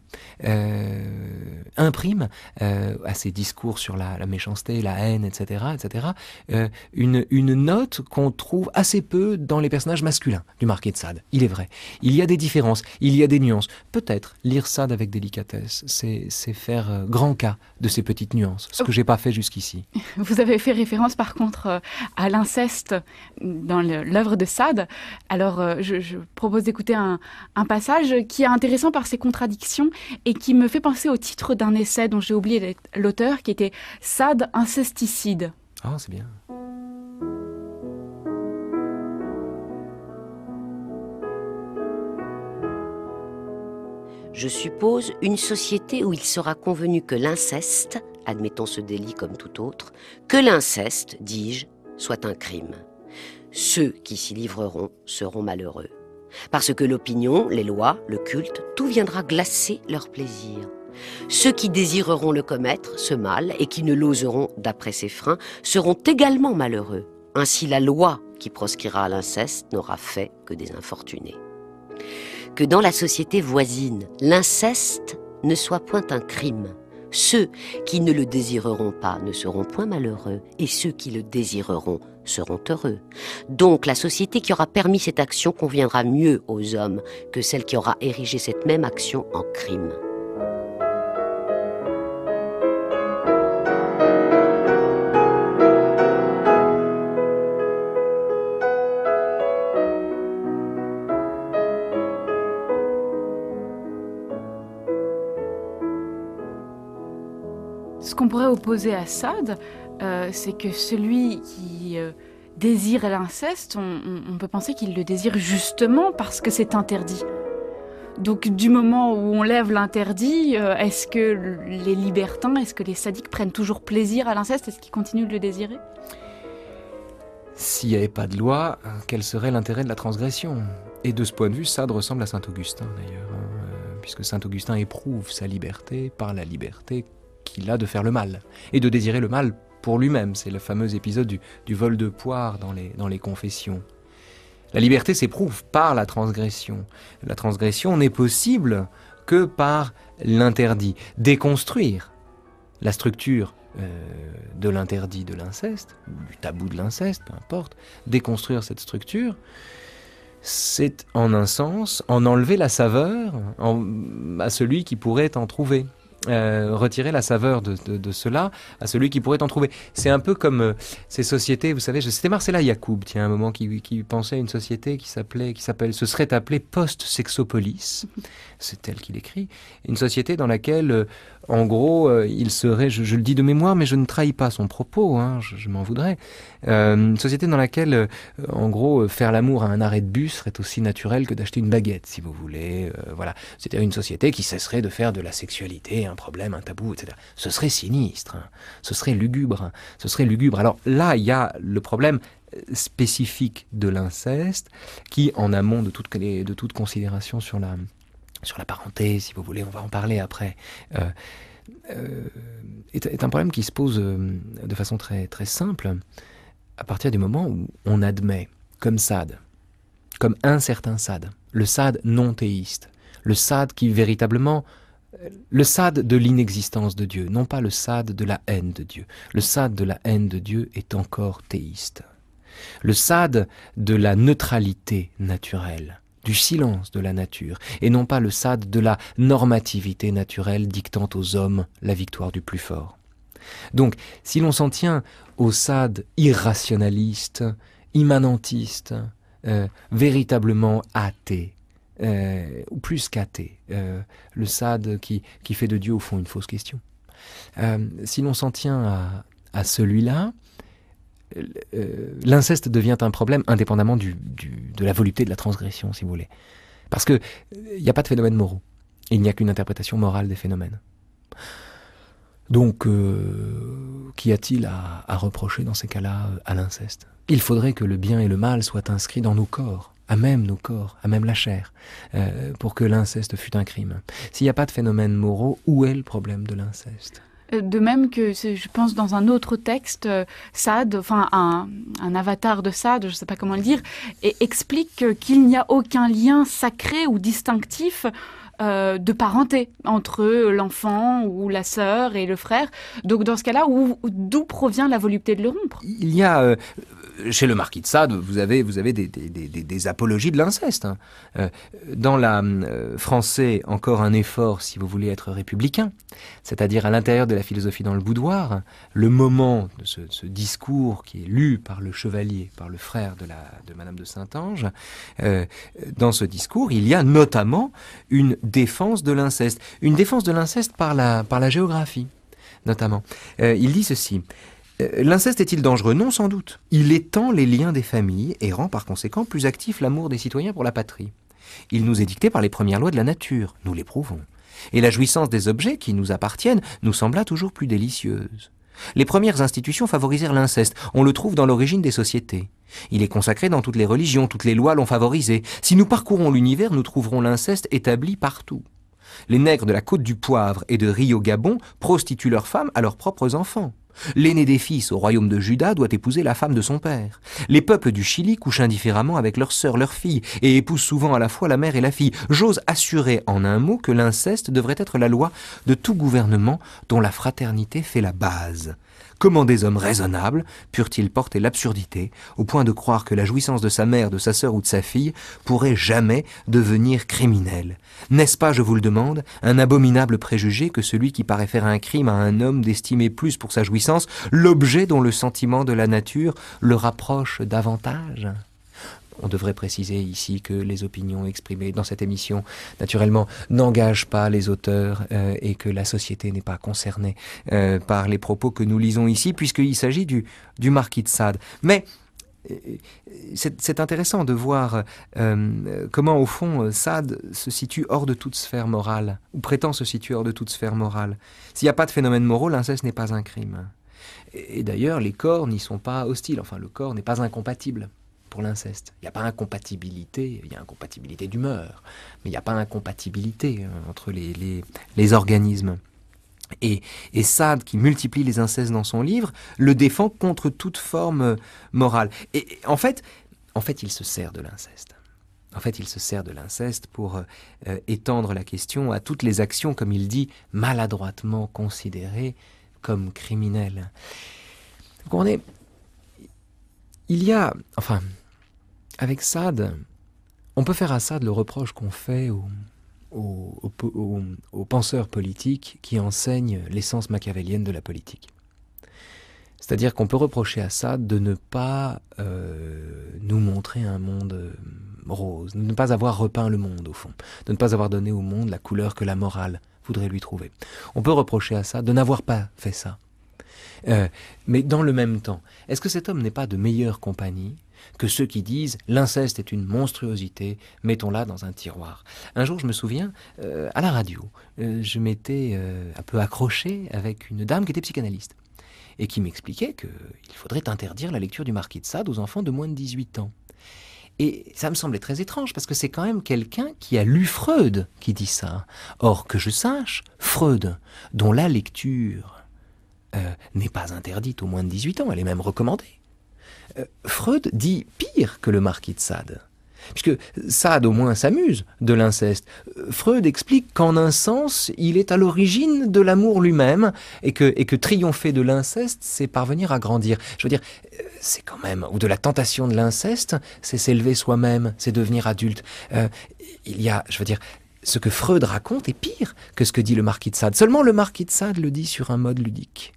imprime à ses discours sur la méchanceté, la haine, etc., une note qu'on trouve assez peu dans les personnages masculins du marquis de Sade. Il est vrai. Il y a des différences, il y a des nuances. Peut-être lire Sade avec délicatesse, c'est faire grand cas de ces petites nuances, ce que j'ai pas fait jusqu'ici. Vous avez fait référence, par contre, à l'inceste dans l'œuvre de Sade. Alors, je propose d'écouter un passage qui est intéressant par ses contradictions et qui me fait penser au titre d'un essai dont j'ai oublié l'auteur, qui était « Sade incesticide ». Ah, c'est bien. Je suppose une société où il sera convenu que l'inceste, admettons ce délit comme tout autre, que l'inceste, dis-je, soit un crime. Ceux qui s'y livreront seront malheureux. Parce que l'opinion, les lois, le culte, tout viendra glacer leur plaisir. Ceux qui désireront le commettre, ce mal, et qui ne l'oseront d'après ses freins, seront également malheureux. Ainsi la loi qui proscrira à l'inceste n'aura fait que des infortunés. Que dans la société voisine, l'inceste ne soit point un crime. Ceux qui ne le désireront pas ne seront point malheureux, et ceux qui le désireront seront heureux. Donc la société qui aura permis cette action conviendra mieux aux hommes que celle qui aura érigé cette même action en crime. Ce qu'on pourrait opposer à Sade, c'est que celui qui désire l'inceste, on peut penser qu'il le désire justement parce que c'est interdit. Donc du moment où on lève l'interdit, est-ce que les libertins, est-ce que les sadiques prennent toujours plaisir à l'inceste? Est-ce qu'ils continuent de le désirer? S'il n'y avait pas de loi, quel serait l'intérêt de la transgression? Et de ce point de vue, Sade ressemble à Saint-Augustin d'ailleurs, puisque Saint-Augustin éprouve sa liberté par la liberté qu'il a de faire le mal, et de désirer le mal pour lui-même. C'est le fameux épisode du vol de poire dans les confessions. La liberté s'éprouve par la transgression. La transgression n'est possible que par l'interdit. Déconstruire la structure de l'interdit de l'inceste, du tabou de l'inceste, peu importe, déconstruire cette structure, c'est en un sens en enlever la saveur à celui qui pourrait en trouver. Retirer la saveur de cela à celui qui pourrait en trouver. C'est un peu comme ces sociétés, vous savez, c'était Marcella Yacoub, tiens, un moment qui pensait à une société se serait appelée Post-Sexopolis, c'est elle qui l'écrit, une société dans laquelle, en gros, il serait, je le dis de mémoire, mais je ne trahis pas son propos, hein, je m'en voudrais, une société dans laquelle, en gros, faire l'amour à un arrêt de bus serait aussi naturel que d'acheter une baguette, si vous voulez, voilà. C'était une société qui cesserait de faire de la sexualité un problème, un tabou, etc. Ce serait sinistre, hein. Ce serait lugubre. Alors là, il y a le problème spécifique de l'inceste qui, en amont de toute considération sur la parenté, si vous voulez, on va en parler après, est un problème qui se pose de façon très, très simple à partir du moment où on admet, comme Sade, comme un certain Sade, le Sade non théiste, le Sade qui véritablement, le Sade de l'inexistence de Dieu, non pas le Sade de la haine de Dieu. Le Sade de la haine de Dieu est encore théiste. Le Sade de la neutralité naturelle, du silence de la nature, et non pas le Sade de la normativité naturelle dictant aux hommes la victoire du plus fort. Donc, si l'on s'en tient au Sade irrationaliste, immanentiste, véritablement athée, ou plus qu'athée, le Sade qui fait de Dieu au fond une fausse question. Si l'on s'en tient à celui-là, l'inceste devient un problème indépendamment de la volupté de la transgression, si vous voulez. Parce qu'il n'y a pas de phénomènes moraux. Il n'y a qu'une interprétation morale des phénomènes. Donc, qu'y a-t-il à reprocher dans ces cas-là à l'inceste? Il faudrait que le bien et le mal soient inscrits dans nos corps, à même la chair, pour que l'inceste fût un crime. S'il n'y a pas de phénomènes moraux, où est le problème de l'inceste? De même que, je pense, dans un autre texte, Sade, enfin un avatar de Sade, je ne sais pas comment le dire, explique qu'il n'y a aucun lien sacré ou distinctif de parenté entre l'enfant ou la sœur et le frère. Donc dans ce cas-là, d'où provient la volonté de le rompre? Il y a... chez le marquis de Sade, vous avez des apologies de l'inceste. Dans la français, encore un effort, si vous voulez être républicain, c'est-à-dire à l'intérieur de la philosophie dans le boudoir, le moment de ce discours qui est lu par le chevalier, par le frère de Madame de Saint-Ange, dans ce discours, il y a notamment une défense de l'inceste. Une défense de l'inceste par la géographie, notamment. Il dit ceci... L'inceste est-il dangereux? Non, sans doute. Il étend les liens des familles et rend par conséquent plus actif l'amour des citoyens pour la patrie. Il nous est dicté par les premières lois de la nature, nous l'éprouvons. Et la jouissance des objets qui nous appartiennent nous sembla toujours plus délicieuse. Les premières institutions favorisèrent l'inceste, on le trouve dans l'origine des sociétés. Il est consacré dans toutes les religions, toutes les lois l'ont favorisé. Si nous parcourons l'univers, nous trouverons l'inceste établi partout. Les nègres de la côte du Poivre et de Rio Gabon prostituent leurs femmes à leurs propres enfants. L'aîné des fils au royaume de Juda doit épouser la femme de son père. Les peuples du Chili couchent indifféremment avec leurs sœurs, leurs filles, et épousent souvent à la fois la mère et la fille. J'ose assurer en un mot que l'inceste devrait être la loi de tout gouvernement dont la fraternité fait la base. Comment des hommes raisonnables purent-ils porter l'absurdité au point de croire que la jouissance de sa mère, de sa sœur ou de sa fille pourrait jamais devenir criminelle? N'est-ce pas, je vous le demande, un abominable préjugé que celui qui paraît faire un crime à un homme d'estimer plus pour sa jouissance l'objet dont le sentiment de la nature le rapproche davantage? On devrait préciser ici que les opinions exprimées dans cette émission, naturellement, n'engagent pas les auteurs et que la société n'est pas concernée par les propos que nous lisons ici, puisqu'il s'agit du marquis de Sade. Mais c'est intéressant de voir comment, au fond, Sade se situe hors de toute sphère morale, ou prétend se situer hors de toute sphère morale. S'il n'y a pas de phénomène moraux, l'inceste n'est pas un crime. Et d'ailleurs, les corps n'y sont pas hostiles, enfin, le corps n'est pas incompatible pour l'inceste. Il n'y a pas incompatibilité, il y a incompatibilité d'humeur, mais il n'y a pas incompatibilité entre les organismes. Et Sade, qui multiplie les incestes dans son livre, le défend contre toute forme morale. Et en fait, il se sert de l'inceste. En fait, il se sert de l'inceste pour étendre la question à toutes les actions, comme il dit, maladroitement considérées comme criminelles. Vous comprenez ? Il y a, enfin, avec Sade, on peut faire à Sade le reproche qu'on fait aux penseurs politiques qui enseignent l'essence machiavélienne de la politique. C'est-à-dire qu'on peut reprocher à Sade de ne pas nous montrer un monde rose, de ne pas avoir repeint le monde au fond, de ne pas avoir donné au monde la couleur que la morale voudrait lui trouver. On peut reprocher à Sade de n'avoir pas fait ça. Mais dans le même temps, est-ce que cet homme n'est pas de meilleure compagnie que ceux qui disent « l'inceste est une monstruosité, mettons-la dans un tiroir ». Un jour, je me souviens, à la radio, je m'étais un peu accroché avec une dame qui était psychanalyste et qui m'expliquait qu'il faudrait interdire la lecture du marquis de Sade aux enfants de moins de 18 ans. Et ça me semblait très étrange, parce que c'est quand même quelqu'un qui a lu Freud qui dit ça. Or, que je sache, Freud, dont la lecture n'est pas interdite aux moins de 18 ans, elle est même recommandée. Freud dit pire que le marquis de Sade. Puisque Sade au moins s'amuse de l'inceste. Freud explique qu'en un sens, il est à l'origine de l'amour lui-même et que triompher de l'inceste, c'est parvenir à grandir. Je veux dire, c'est quand même, ou de la tentation de l'inceste, c'est s'élever soi-même, c'est devenir adulte. Il y a, je veux dire, ce que Freud raconte est pire que ce que dit le marquis de Sade. Seulement le marquis de Sade le dit sur un mode ludique,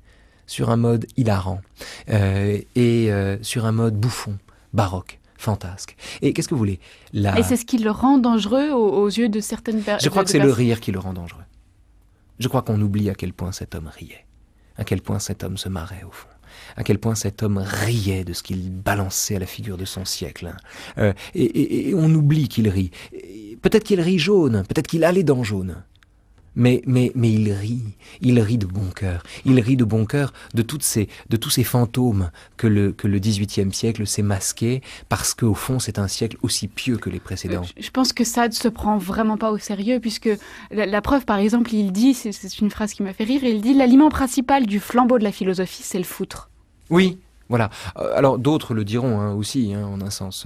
sur un mode hilarant et sur un mode bouffon, baroque. Fantasque. Et qu'est-ce que vous voulez Et c'est ce qui le rend dangereux aux yeux de certaines personnes. Je crois que c'est le rire qui le rend dangereux. Je crois qu'on oublie à quel point cet homme riait, à quel point cet homme se marrait au fond, à quel point cet homme riait de ce qu'il balançait à la figure de son siècle. Et on oublie qu'il rit. Peut-être qu'il rit jaune, peut-être qu'il a les dents jaunes. Mais il rit de bon cœur. Il rit de bon cœur de tous ces fantômes que le XVIIIe siècle s'est masqué, parce qu'au fond, c'est un siècle aussi pieux que les précédents. Je pense que Sade se prend vraiment pas au sérieux, puisque la preuve, par exemple, il dit, c'est une phrase qui m'a fait rire, il dit « L'aliment principal du flambeau de la philosophie, c'est le foutre ». Oui. Voilà. Alors d'autres le diront aussi, en un sens.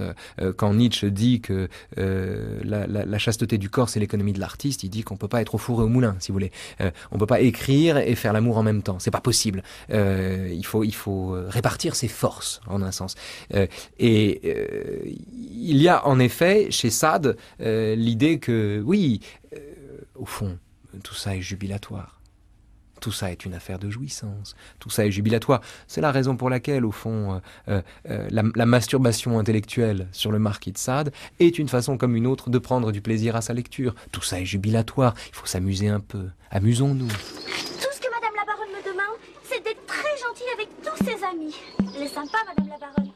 Quand Nietzsche dit que la chasteté du corps, c'est l'économie de l'artiste, il dit qu'on peut pas être au four et au moulin, si vous voulez. On peut pas écrire et faire l'amour en même temps. C'est pas possible. Il faut répartir ses forces, en un sens. Il y a en effet chez Sade l'idée que, oui, au fond, tout ça est jubilatoire. Tout ça est une affaire de jouissance, tout ça est jubilatoire. C'est la raison pour laquelle, au fond, la masturbation intellectuelle sur le marquis de Sade est une façon comme une autre de prendre du plaisir à sa lecture. Tout ça est jubilatoire, il faut s'amuser un peu. Amusons-nous. Tout ce que Madame la Baronne me demande, c'est d'être très gentille avec tous ses amis. Elle est sympa, Madame la Baronne.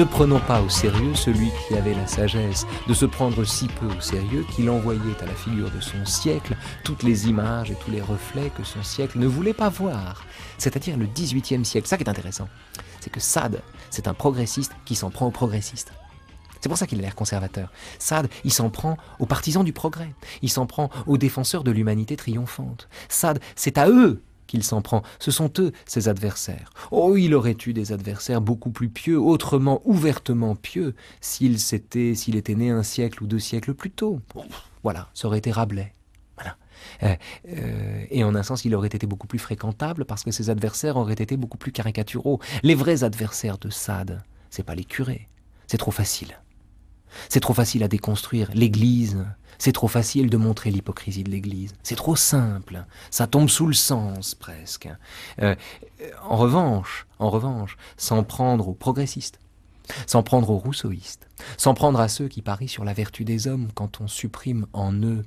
ne prenant pas au sérieux celui qui avait la sagesse de se prendre si peu au sérieux qu'il envoyait à la figure de son siècle toutes les images et tous les reflets que son siècle ne voulait pas voir, c'est-à-dire le XVIIIe siècle. Ça qui est intéressant, c'est que Sade, c'est un progressiste qui s'en prend aux progressistes. C'est pour ça qu'il a l'air conservateur. Sade, il s'en prend aux partisans du progrès, il s'en prend aux défenseurs de l'humanité triomphante. Sade, c'est à eux qu'il s'en prend. Ce sont eux, ses adversaires. Oh, il aurait eu des adversaires beaucoup plus pieux, autrement, ouvertement pieux, s'il était né un siècle ou 2 siècles plus tôt. Bon, voilà, ça aurait été Rabelais. Voilà. Et en un sens, il aurait été beaucoup plus fréquentable parce que ses adversaires auraient été beaucoup plus caricaturaux. Les vrais adversaires de Sade, c'est pas les curés. C'est trop facile. C'est trop facile à déconstruire. L'Église, c'est trop facile de montrer l'hypocrisie de l'Église. C'est trop simple. Ça tombe sous le sens, presque. En revanche, s'en prendre aux progressistes, s'en prendre aux rousseauistes, s'en prendre à ceux qui parient sur la vertu des hommes quand on supprime en eux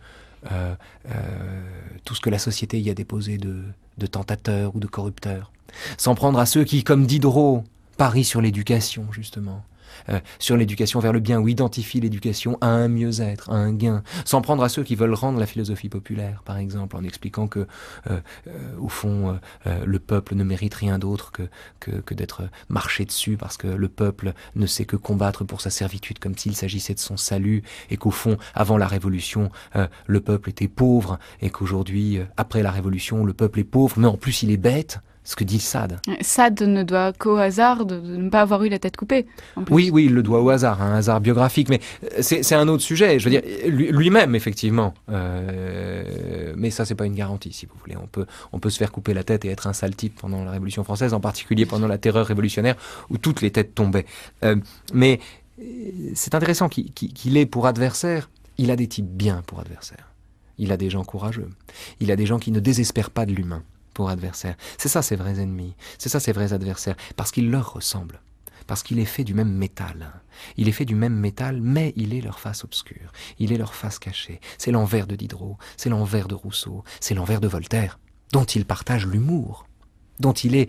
tout ce que la société y a déposé de tentateurs ou de corrupteurs, s'en prendre à ceux qui, comme Diderot, parient sur l'éducation, justement. Sur l'éducation vers le bien, ou identifie l'éducation à un mieux-être, à un gain, s'en prendre à ceux qui veulent rendre la philosophie populaire, par exemple, en expliquant que, au fond, le peuple ne mérite rien d'autre que d'être marché dessus, parce que le peuple ne sait que combattre pour sa servitude, comme s'il s'agissait de son salut, et qu'au fond, avant la Révolution, le peuple était pauvre, et qu'aujourd'hui, après la Révolution, le peuple est pauvre, mais en plus il est bête. Ce que dit Sade. Sade ne doit qu'au hasard de ne pas avoir eu la tête coupée. Oui, il le doit au hasard, un hasard biographique, mais c'est un autre sujet. Je veux dire, lui-même, effectivement. Mais ça, c'est pas une garantie, si vous voulez. On peut se faire couper la tête et être un sale type pendant la Révolution française, en particulier pendant la Terreur révolutionnaire, où toutes les têtes tombaient. Mais c'est intéressant qu'il ait pour adversaire, il a des types bien pour adversaire. Il a des gens courageux. Il a des gens qui ne désespèrent pas de l'humain pour adversaire. C'est ça ses vrais ennemis, c'est ça ses vrais adversaires, parce qu'il leur ressemble, parce qu'il est fait du même métal. Il est fait du même métal, mais il est leur face obscure, il est leur face cachée. C'est l'envers de Diderot, c'est l'envers de Rousseau, c'est l'envers de Voltaire, dont il partage l'humour, dont il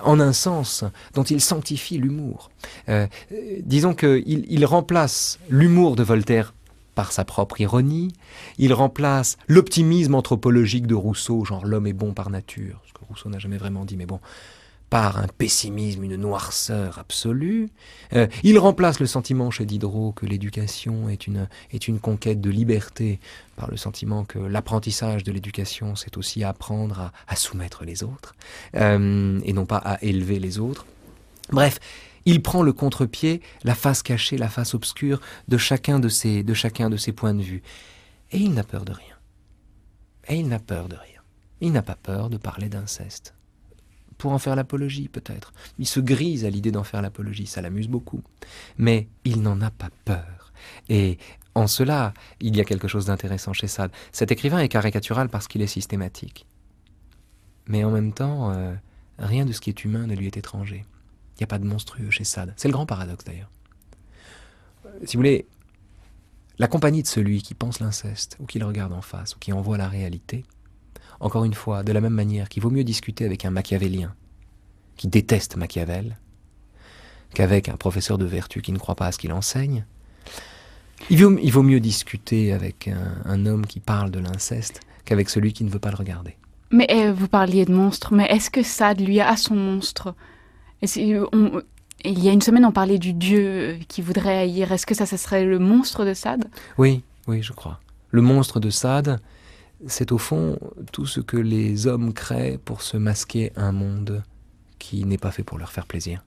en un sens, dont il sanctifie l'humour. Disons qu'il remplace l'humour de Voltaire par sa propre ironie, il remplace l'optimisme anthropologique de Rousseau, genre l'homme est bon par nature, ce que Rousseau n'a jamais vraiment dit, mais bon, par un pessimisme, une noirceur absolue. Il remplace le sentiment chez Diderot que l'éducation est une conquête de liberté, par le sentiment que l'apprentissage de l'éducation, c'est aussi apprendre à soumettre les autres, et non pas à élever les autres. Bref, il prend le contre-pied, la face cachée, la face obscure de chacun de ces points de vue. Et il n'a peur de rien. Il n'a pas peur de parler d'inceste. Pour en faire l'apologie, peut-être. Il se grise à l'idée d'en faire l'apologie, ça l'amuse beaucoup. Mais il n'en a pas peur. Et en cela, il y a quelque chose d'intéressant chez Sade. Cet écrivain est caricatural parce qu'il est systématique. Mais en même temps, rien de ce qui est humain ne lui est étranger. Il n'y a pas de monstrueux chez Sade. C'est le grand paradoxe d'ailleurs. Si vous voulez, la compagnie de celui qui pense l'inceste, ou qui le regarde en face, ou qui en voit la réalité, encore une fois, de la même manière qu'il vaut mieux discuter avec un machiavélien qui déteste Machiavel qu'avec un professeur de vertu qui ne croit pas à ce qu'il enseigne, il vaut mieux discuter avec un homme qui parle de l'inceste qu'avec celui qui ne veut pas le regarder. Mais vous parliez de monstre, mais est-ce que Sade, lui, a son monstre ? Il y a une semaine, on parlait du dieu qui voudrait haïr. Est-ce que ça serait le monstre de Sade ? Oui, je crois. Le monstre de Sade, c'est au fond tout ce que les hommes créent pour se masquer un monde qui n'est pas fait pour leur faire plaisir.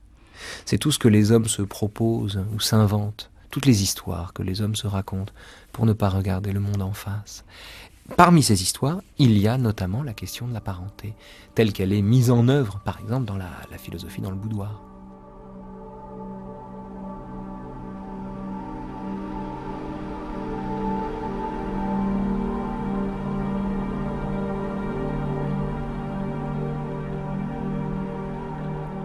C'est tout ce que les hommes se proposent ou s'inventent, toutes les histoires que les hommes se racontent pour ne pas regarder le monde en face. Parmi ces histoires, il y a notamment la question de la parenté, telle qu'elle est mise en œuvre, par exemple, dans la philosophie dans le boudoir.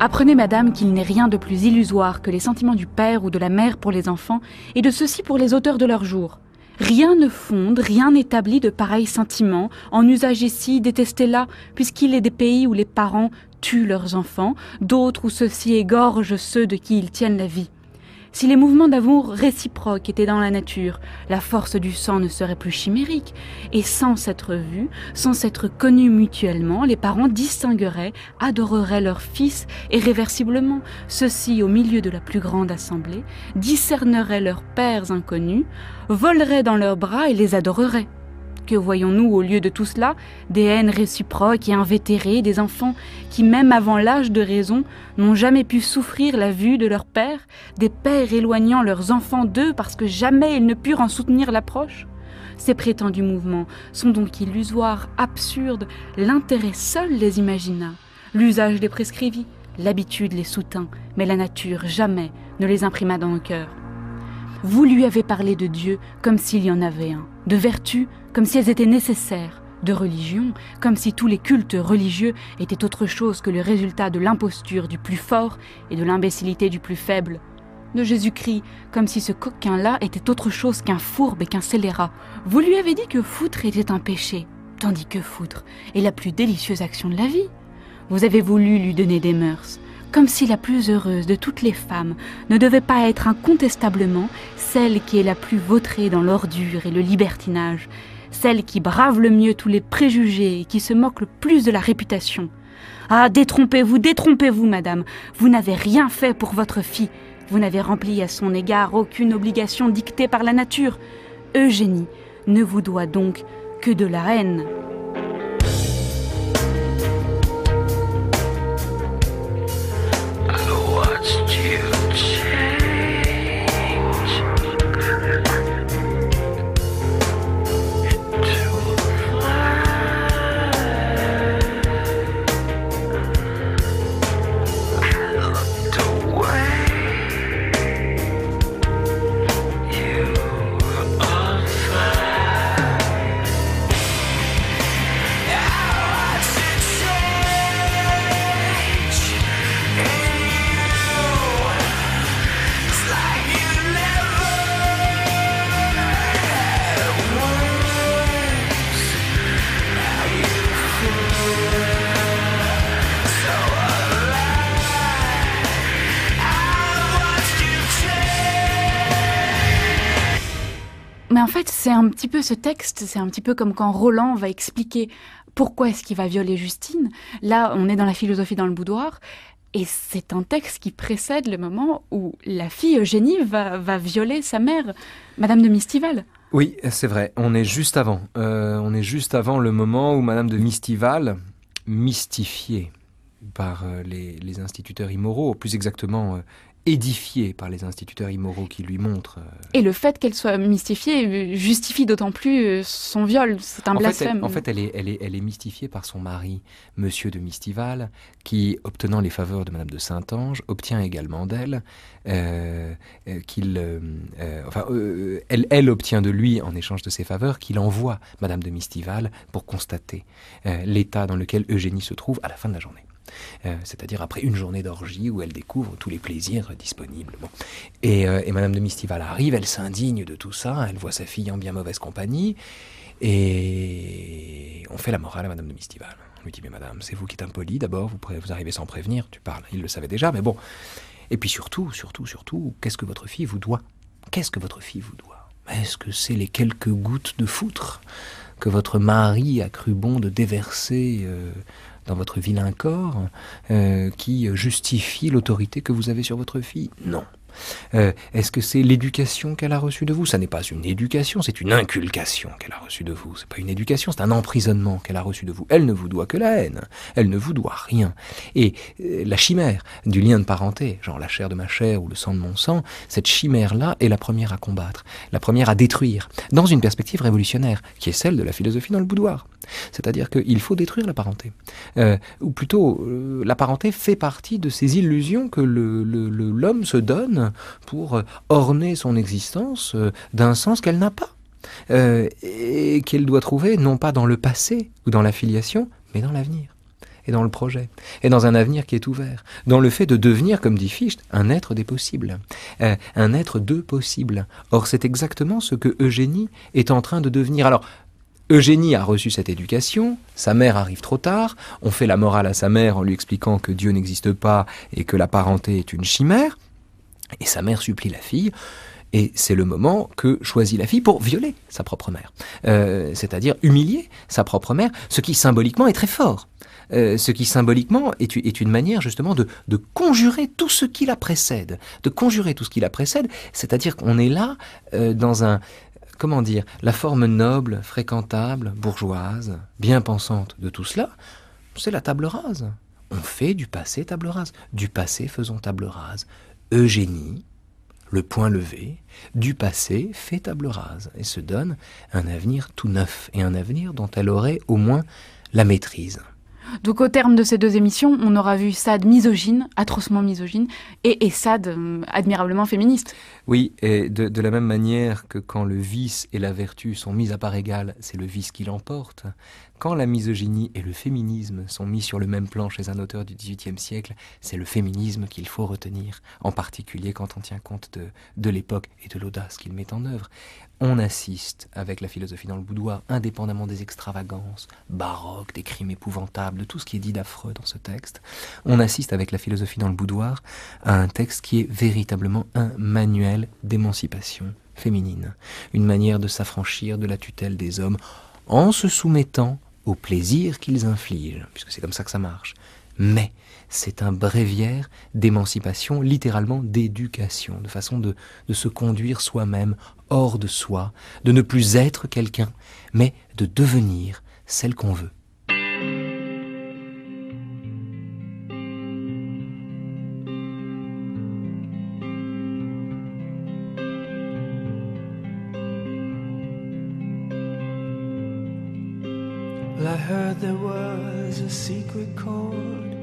Apprenez, madame, qu'il n'est rien de plus illusoire que les sentiments du père ou de la mère pour les enfants, et de ceux-ci pour les auteurs de leur jour. Rien ne fonde, rien n'établit de pareils sentiments, en usage ici, détesté là, puisqu'il est des pays où les parents tuent leurs enfants, d'autres où ceux-ci égorgent ceux de qui ils tiennent la vie. Si les mouvements d'amour réciproques étaient dans la nature, la force du sang ne serait plus chimérique, et sans s'être vus, sans s'être connus mutuellement, les parents distingueraient, adoreraient leurs fils irréversiblement. Ceux-ci, au milieu de la plus grande assemblée, discerneraient leurs pères inconnus, voleraient dans leurs bras et les adoreraient. Que voyons-nous au lieu de tout cela? Des haines réciproques et invétérées, des enfants qui, même avant l'âge de raison, n'ont jamais pu souffrir la vue de leur père, des pères éloignant leurs enfants d'eux parce que jamais ils ne purent en soutenir l'approche. Ces prétendus mouvements sont donc illusoires, absurdes, l'intérêt seul les imagina, l'usage les prescrivit, l'habitude les soutint, mais la nature jamais ne les imprima dans nos cœurs. Vous lui avez parlé de Dieu comme s'il y en avait un, de vertu comme si elles étaient nécessaires, de religion comme si tous les cultes religieux étaient autre chose que le résultat de l'imposture du plus fort et de l'imbécilité du plus faible, de Jésus-Christ comme si ce coquin-là était autre chose qu'un fourbe et qu'un scélérat. Vous lui avez dit que foutre était un péché, tandis que foutre est la plus délicieuse action de la vie. Vous avez voulu lui donner des mœurs, comme si la plus heureuse de toutes les femmes ne devait pas être incontestablement celle qui est la plus vautrée dans l'ordure et le libertinage, celle qui brave le mieux tous les préjugés et qui se moque le plus de la réputation. Ah, détrompez-vous, madame, vous n'avez rien fait pour votre fille, vous n'avez rempli à son égard aucune obligation dictée par la nature. Eugénie ne vous doit donc que de la haine. Mais en fait, c'est un petit peu ce texte, c'est un petit peu comme quand Roland va expliquer pourquoi est-ce qu'il va violer Justine. Là, on est dans la philosophie dans le boudoir, et c'est un texte qui précède le moment où la fille Eugénie va violer sa mère, Madame de Mistival. Oui, c'est vrai, on est juste avant. On est juste avant le moment où Madame de Mistival, mystifiée par les instituteurs immoraux, plus exactement édifiée par les instituteurs immoraux qui lui montrent... Et le fait qu'elle soit mystifiée justifie d'autant plus son viol, c'est un blasphème. En fait, elle est mystifiée par son mari, Monsieur de Mistival, qui, obtenant les faveurs de Madame de Saint-Ange, obtient également d'elle elle obtient de lui, en échange de ses faveurs, qu'il envoie Madame de Mistival pour constater l'état dans lequel Eugénie se trouve à la fin de la journée. C'est-à-dire après une journée d'orgie où elle découvre tous les plaisirs disponibles. Bon. Et Madame de Mistival arrive, elle s'indigne de tout ça, elle voit sa fille en bien mauvaise compagnie, et on fait la morale à Madame de Mistival. On lui dit, mais madame, c'est vous qui êtes impolie, d'abord, vous arrivez sans prévenir, tu parles, il le savait déjà, mais bon. Et puis surtout, qu'est-ce que votre fille vous doit? Qu'est-ce que votre fille vous doit? Est-ce que c'est les quelques gouttes de foutre que votre mari a cru bon de déverser dans votre vilain corps qui justifie l'autorité que vous avez sur votre fille? Non. Est-ce que c'est l'éducation qu'elle a reçue de vous? Ça n'est pas une éducation, c'est une inculcation qu'elle a reçue de vous. C'est pas une éducation, c'est un emprisonnement qu'elle a reçu de vous. Elle ne vous doit que la haine. Elle ne vous doit rien. Et la chimère du lien de parenté, genre la chair de ma chair ou le sang de mon sang, cette chimère-là est la première à combattre, la première à détruire, dans une perspective révolutionnaire, qui est celle de la philosophie dans le boudoir. C'est-à-dire qu'il faut détruire la parenté. Ou plutôt, la parenté fait partie de ces illusions que l'homme se donne pour orner son existence d'un sens qu'elle n'a pas. Et qu'elle doit trouver non pas dans le passé ou dans la filiation, mais dans l'avenir. Et dans le projet. Et dans un avenir qui est ouvert. Dans le fait de devenir, comme dit Fichte, un être des possibles. Un être de possibles. Or, c'est exactement ce que Eugénie est en train de devenir. Alors, Eugénie a reçu cette éducation, sa mère arrive trop tard, on fait la morale à sa mère en lui expliquant que Dieu n'existe pas et que la parenté est une chimère, et sa mère supplie la fille, et c'est le moment que choisit la fille pour violer sa propre mère, c'est-à-dire humilier sa propre mère, ce qui symboliquement est très fort. Ce qui symboliquement est une manière justement de conjurer tout ce qui la précède, c'est-à-dire qu'on est là dans un... Comment dire, la forme noble, fréquentable, bourgeoise, bien pensante de tout cela, c'est la table rase. On fait du passé table rase. Du passé faisons table rase. Eugénie, le poing levé, du passé fait table rase et se donne un avenir tout neuf et un avenir dont elle aurait au moins la maîtrise. Donc au terme de ces deux émissions, on aura vu Sade misogyne, atrocement misogyne, et Sade admirablement féministe. Oui, et de la même manière que quand le vice et la vertu sont mis à part égale, c'est le vice qui l'emporte. Quand la misogynie et le féminisme sont mis sur le même plan chez un auteur du XVIIIe siècle, c'est le féminisme qu'il faut retenir, en particulier quand on tient compte de l'époque et de l'audace qu'il met en œuvre. On assiste, avec la philosophie dans le boudoir, indépendamment des extravagances baroques, des crimes épouvantables, de tout ce qui est dit d'affreux dans ce texte, on assiste avec la philosophie dans le boudoir à un texte qui est véritablement un manuel d'émancipation féminine, une manière de s'affranchir de la tutelle des hommes en se soumettant au plaisir qu'ils infligent, puisque c'est comme ça que ça marche. Mais c'est un bréviaire d'émancipation, littéralement d'éducation, de façon de se conduire soi-même hors de soi, de ne plus être quelqu'un, mais de devenir celle qu'on veut. I heard there was a secret chord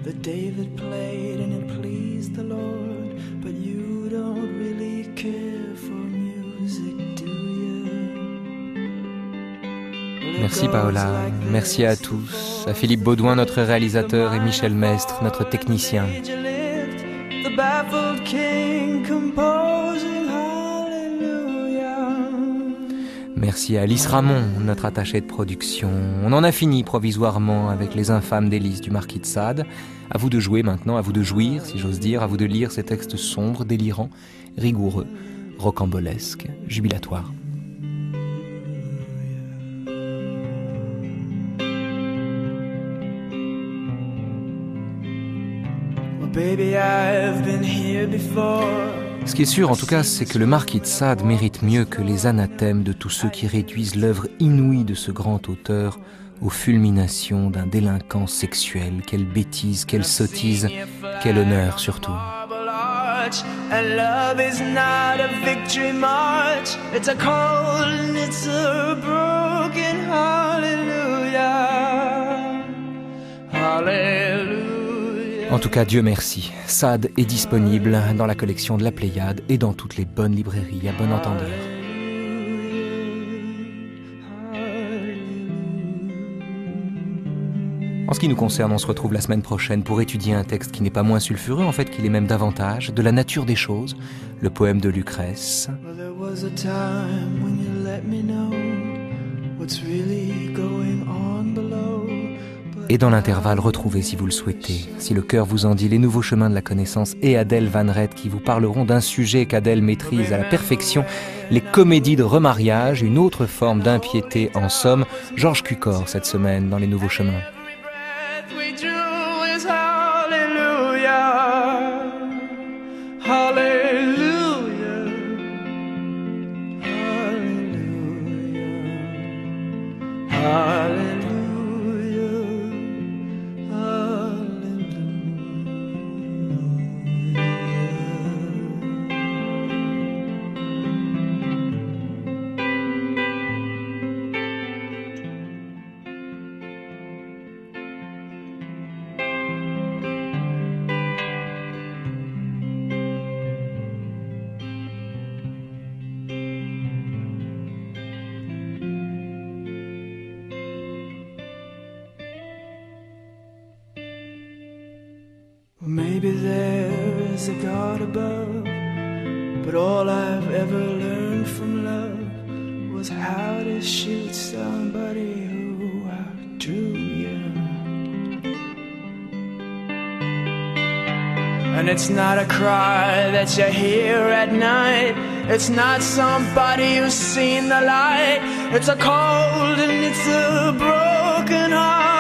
that David played and it pleased the Lord, but you don't really care for music, do you? Merci Paola, merci à tous, à Philippe Baudouin, notre réalisateur, et Michel Mestre, notre technicien. The baffled king composing hallelujah. Merci à Alice Ramon, notre attachée de production. On en a fini provisoirement avec Les infâmes délices du marquis de Sade. À vous de jouer maintenant, à vous de jouir, si j'ose dire, à vous de lire ces textes sombres, délirants, rigoureux, rocambolesques, jubilatoires. Well, baby, I've been here before. Ce qui est sûr, en tout cas, c'est que le marquis de Sade mérite mieux que les anathèmes de tous ceux qui réduisent l'œuvre inouïe de ce grand auteur aux fulminations d'un délinquant sexuel. Quelle bêtise, quelle sottise, quel honneur surtout. And love is not a victory march. It's a cold and it's a broken hallelujah. Hallelujah. En tout cas, Dieu merci, Sade est disponible dans la collection de la Pléiade et dans toutes les bonnes librairies à bon entendeur. En ce qui nous concerne, on se retrouve la semaine prochaine pour étudier un texte qui n'est pas moins sulfureux, en fait qu'il est même davantage, de la nature des choses, le poème de Lucrèce. Well, there was a time when you let me know what's really going on below. Et dans l'intervalle, retrouvez si vous le souhaitez, si le cœur vous en dit, Les Nouveaux Chemins de la Connaissance et Adèle Van Rett qui vous parleront d'un sujet qu'Adèle maîtrise à la perfection, les comédies de remariage, une autre forme d'impiété en somme. Georges Cukor cette semaine dans Les Nouveaux Chemins. We drew is hallelujah. Hallelujah. Hallelujah. Hallelujah. Maybe there is a God above, but all I've ever learned from love was how to shoot somebody who outdrew you. And it's not a cry that you hear at night. It's not somebody who's seen the light. It's a cold and it's a broken heart.